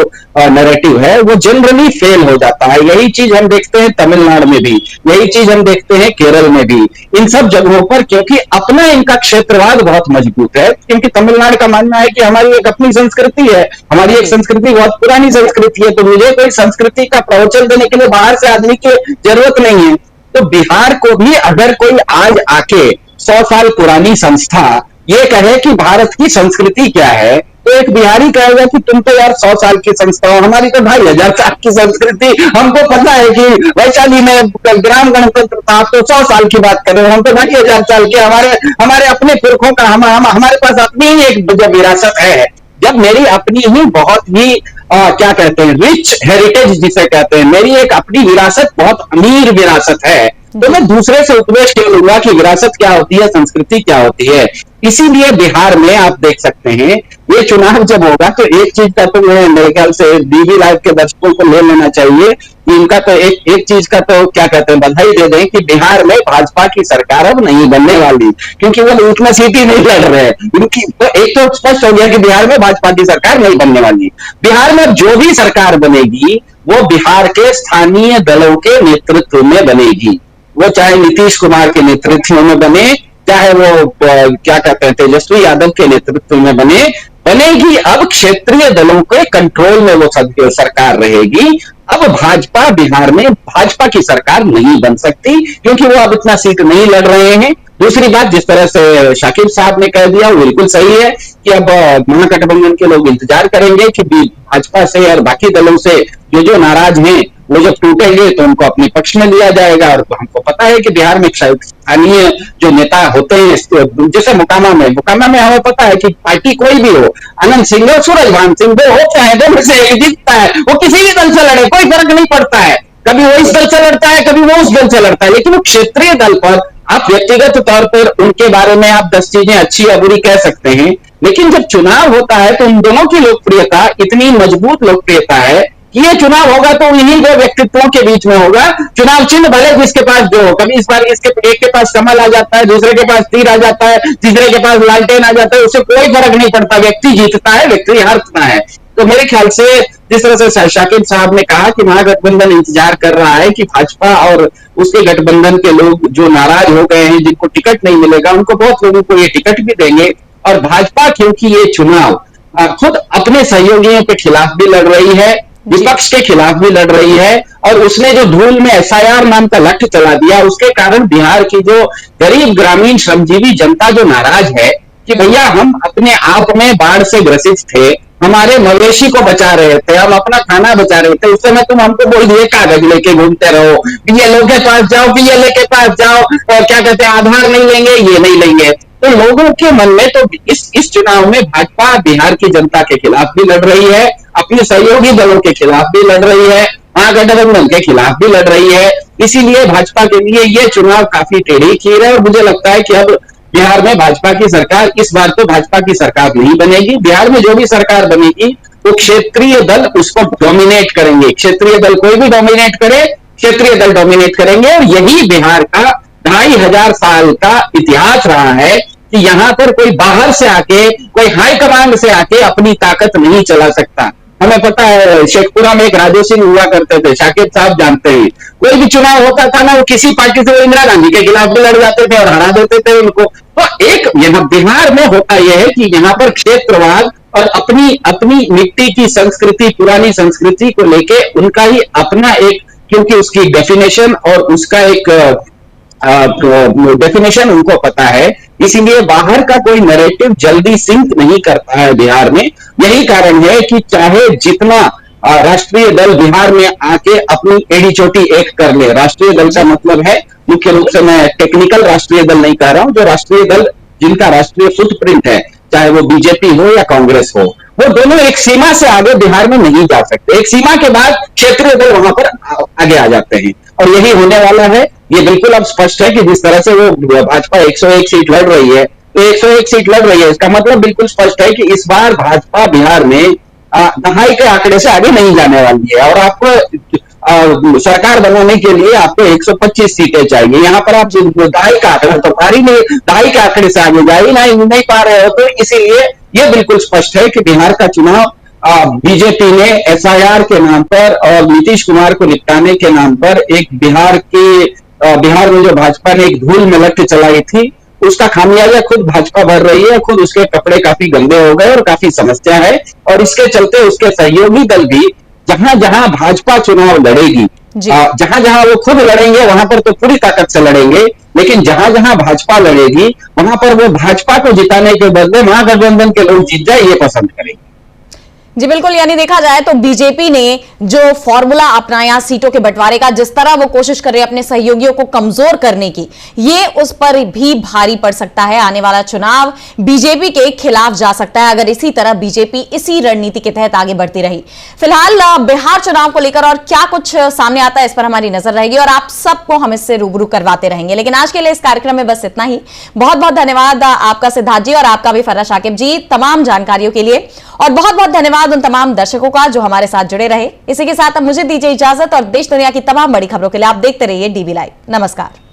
नैरेटिव है वो जनरली फेल हो जाता है। यही चीज हम देखते हैं तमिलनाडु में भी, यही चीज हम देखते हैं केरल में भी, इन सब जगहों पर, क्योंकि अपना इनका क्षेत्रवाद बहुत मजबूत है। क्योंकि तमिलनाडु का मानना है कि हमारी एक अपनी संस्कृति है, हमारी एक संस्कृति बहुत पुरानी संस्कृति है, तो मुझे कोई संस्कृति का प्रवचन देने के लिए बाहर से आदमी की जरूरत नहीं है। तो बिहार को भी अगर कोई आज आके 100 साल पुरानी संस्था ये कहे कि भारत की संस्कृति क्या है, तो एक बिहारी कहेगा कि तुम तो यार 100 साल की संस्था हो, हमारी तो 2500 साल की संस्कृति, हमको पता है कि वैशाली में ग्राम गणतंत्र था, आप तो 100 साल की बात कर रहे हो, हम तो 2500 साल के, हमारे अपने पुरखों का हमारे पास अपनी ही एक जब विरासत है, जब मेरी अपनी ही बहुत ही क्या कहते हैं रिच हेरिटेज जिसे कहते हैं, मेरी एक अपनी विरासत बहुत अमीर विरासत है, तो मैं दूसरे से उपदेश क्यों लूंगा कि विरासत क्या होती है, संस्कृति क्या होती है। इसीलिए बिहार में आप देख सकते हैं ये चुनाव जब होगा तो एक चीज का तो मेरे ख्याल से डीवी लाइव के दर्शकों को ले लेना चाहिए कि इनका तो एक चीज का तो क्या कहते हैं बधाई दे दें कि बिहार में भाजपा की सरकार अब नहीं बनने वाली, क्योंकि वो उतना सीट ही नहीं लड़ रहे हैं इनकी। तो एक तो स्पष्ट हो गया कि बिहार में भाजपा की सरकार नहीं बनने वाली। बिहार में जो भी सरकार बनेगी वो बिहार के स्थानीय दलों के नेतृत्व में बनेगी, वो चाहे नीतीश कुमार के नेतृत्व में बने, चाहे वो क्या कहते हैं तेजस्वी यादव के नेतृत्व में बनेगी। अब क्षेत्रीय दलों के कंट्रोल में वो सरकार रहेगी। अब भाजपा बिहार में भाजपा की सरकार नहीं बन सकती, क्योंकि वो अब इतना सीट नहीं लड़ रहे हैं। दूसरी बात, जिस तरह से शाकिब साहब ने कह दिया वो बिल्कुल सही है कि अब महागठबंधन के लोग इंतजार करेंगे कि भाजपा से और बाकी दलों से जो नाराज हैं वो जब टूटेंगे तो उनको अपने पक्ष में लिया जाएगा। और हमको पता है कि बिहार में स्थानीय जो नेता होते हैं, जैसे मुकामा में हमें पता है कि पार्टी कोई भी हो, आनंद सिंह हो, सूरजभान सिंह हो चाहे दो में से एक जीतता है, वो किसी भी दल से लड़े कोई फर्क नहीं पड़ता है, कभी वो इस दल से लड़ता है, कभी वो उस दल से लड़ता है। लेकिन वो क्षेत्रीय दल पर आप व्यक्तिगत तौर पर उनके बारे में आप 10 चीजें अच्छी या बुरी कह सकते हैं, लेकिन जब चुनाव होता है तो उन दोनों की लोकप्रियता इतनी मजबूत लोकप्रियता है कि ये चुनाव होगा तो इन्हीं दो व्यक्तित्वों के बीच में होगा। चुनाव चिन्ह भले जिसके पास जो हो, कभी इस बार इसके एक के पास कमल आ जाता है, दूसरे के पास तीर आ जाता है, तीसरे के पास लालटेन आ जाता है, उससे कोई फर्क नहीं पड़ता, व्यक्ति जीतता है, व्यक्ति हारता है। तो मेरे ख्याल से जिस तरह से शाकिब साहब ने कहा कि महागठबंधन इंतजार कर रहा है कि भाजपा और उसके गठबंधन के लोग जो नाराज हो गए हैं, जिनको टिकट नहीं मिलेगा, उनको बहुत लोगों को ये टिकट भी देंगे। और भाजपा क्योंकि ये चुनाव खुद अपने सहयोगियों के खिलाफ भी लड़ रही है, विपक्ष के खिलाफ भी लड़ रही है, और उसने जो धूल में SIR नाम का लठ चला दिया, उसके कारण बिहार की जो गरीब ग्रामीण श्रमजीवी जनता जो नाराज है कि भैया हम अपने आप में बाढ़ से ग्रसित थे, हमारे मवेशी को बचा रहे थे, हम अपना खाना बचा रहे थे, उस समय तुम हमको बोल दिए कागज लेके घूमते रहो, BLO के पास जाओ, BLA के पास जाओ, और क्या कहते हैं आधार नहीं लेंगे, ये नहीं लेंगे। तो लोगों के मन में तो इस चुनाव में भाजपा बिहार की जनता के खिलाफ भी लड़ रही है, अपने सहयोगी दलों के खिलाफ भी लड़ रही है, महागठबंधन के खिलाफ भी लड़ रही है। इसीलिए भाजपा के लिए ये चुनाव काफी टेढ़ी खीर है, और मुझे लगता है कि अब बिहार में भाजपा की सरकार, इस बार तो भाजपा की सरकार नहीं बनेगी। बिहार में जो भी सरकार बनेगी तो क्षेत्रीय दल उसको डोमिनेट करेंगे, क्षेत्रीय दल कोई भी डोमिनेट करे, क्षेत्रीय दल डोमिनेट करेंगे। और यही बिहार का 2500 साल का इतिहास रहा है कि यहां पर कोई बाहर से आके, कोई हाई कमांड से आके अपनी ताकत नहीं चला सकता। हमें पता है शेखपुरा में एक राजू सिंह हुआ करते थे, शाकिब साहब जानते हैं, कोई भी चुनाव होता था ना, वो किसी पार्टी से, वो इंदिरा गांधी के खिलाफ भी लड़ जाते थे और हरा देते थे उनको। तो एक यहाँ बिहार में होता यह है कि यहाँ पर क्षेत्रवाद और अपनी मिट्टी की संस्कृति, पुरानी संस्कृति को लेके उनका ही अपना एक, क्योंकि उसकी डेफिनेशन और उसका एक डेफिनेशन उनको पता है, इसीलिए बाहर का कोई नैरेटिव जल्दी सिंक नहीं करता है बिहार में। यही कारण है कि चाहे जितना राष्ट्रीय दल बिहार में आके अपनी एड़ी चोटी एक कर ले, राष्ट्रीय दल का मतलब है मुख्य रूप से, मैं टेक्निकल राष्ट्रीय दल नहीं कह रहा हूं, जो राष्ट्रीय दल जिनका राष्ट्रीय फुटप्रिंट है, चाहे वो बीजेपी हो या कांग्रेस हो, वो दोनों एक सीमा से आगे बिहार में नहीं जा सकते। एक सीमा के बाद क्षेत्रीय दल वहां पर आगे आ जाते हैं, और यही होने वाला है। ये बिल्कुल अब स्पष्ट है कि जिस तरह से वो भाजपा 101 सीट लड़ रही है, तो 101 सीट लड़ रही है, इसका मतलब बिल्कुल स्पष्ट है कि इस बार भाजपा बिहार में दहाई के आंकड़े से आगे नहीं जाने वाली है। और आपको सरकार बनाने के लिए आपको 125 सीटें चाहिए। यहाँ पर आप दहाई का आंकड़ा तो भारी नहीं, दहाई के आंकड़े से आगे जा ही नहीं पा रहे हो। तो इसीलिए ये बिल्कुल स्पष्ट है कि बिहार का चुनाव बीजेपी ने एसआईआर के नाम पर और नीतीश कुमार को निपटाने के नाम पर एक बिहार में जो भाजपा ने एक धूल में लट्ठ चलाई थी, उसका खामियाजा खुद भाजपा भर रही है। खुद उसके कपड़े काफी गंदे हो गए और काफी समस्या है, और इसके चलते उसके सहयोगी दल भी जहां जहां भाजपा चुनाव लड़ेगी, जहां जहां वो खुद लड़ेंगे वहां पर तो पूरी ताकत से लड़ेंगे, लेकिन जहां जहां भाजपा लड़ेगी वहां पर वो भाजपा को जिताने के बदले महागठबंधन के लोग जीत जाए ये पसंद करेंगे। जी बिल्कुल, यानी देखा जाए तो बीजेपी ने जो फॉर्मूला अपनाया सीटों के बंटवारे का, जिस तरह वो कोशिश कर रही है अपने सहयोगियों को कमजोर करने की, ये उस पर भी भारी पड़ सकता है। आने वाला चुनाव बीजेपी के खिलाफ जा सकता है अगर इसी तरह बीजेपी इसी रणनीति के तहत आगे बढ़ती रही। फिलहाल बिहार चुनाव को लेकर और क्या कुछ सामने आता है इस पर हमारी नजर रहेगी और आप सबको हम इससे रूबरू करवाते रहेंगे। लेकिन आज के लिए इस कार्यक्रम में बस इतना ही। बहुत बहुत धन्यवाद आपका सिद्धार्थ जी और आपका भी फर्रा शाकिब जी तमाम जानकारियों के लिए, और बहुत बहुत धन्यवाद उन तमाम दर्शकों का जो हमारे साथ जुड़े रहे। इसी के साथ अब मुझे दीजिए इजाजत और देश दुनिया की तमाम बड़ी खबरों के लिए आप देखते रहिए डीवी लाइव। नमस्कार।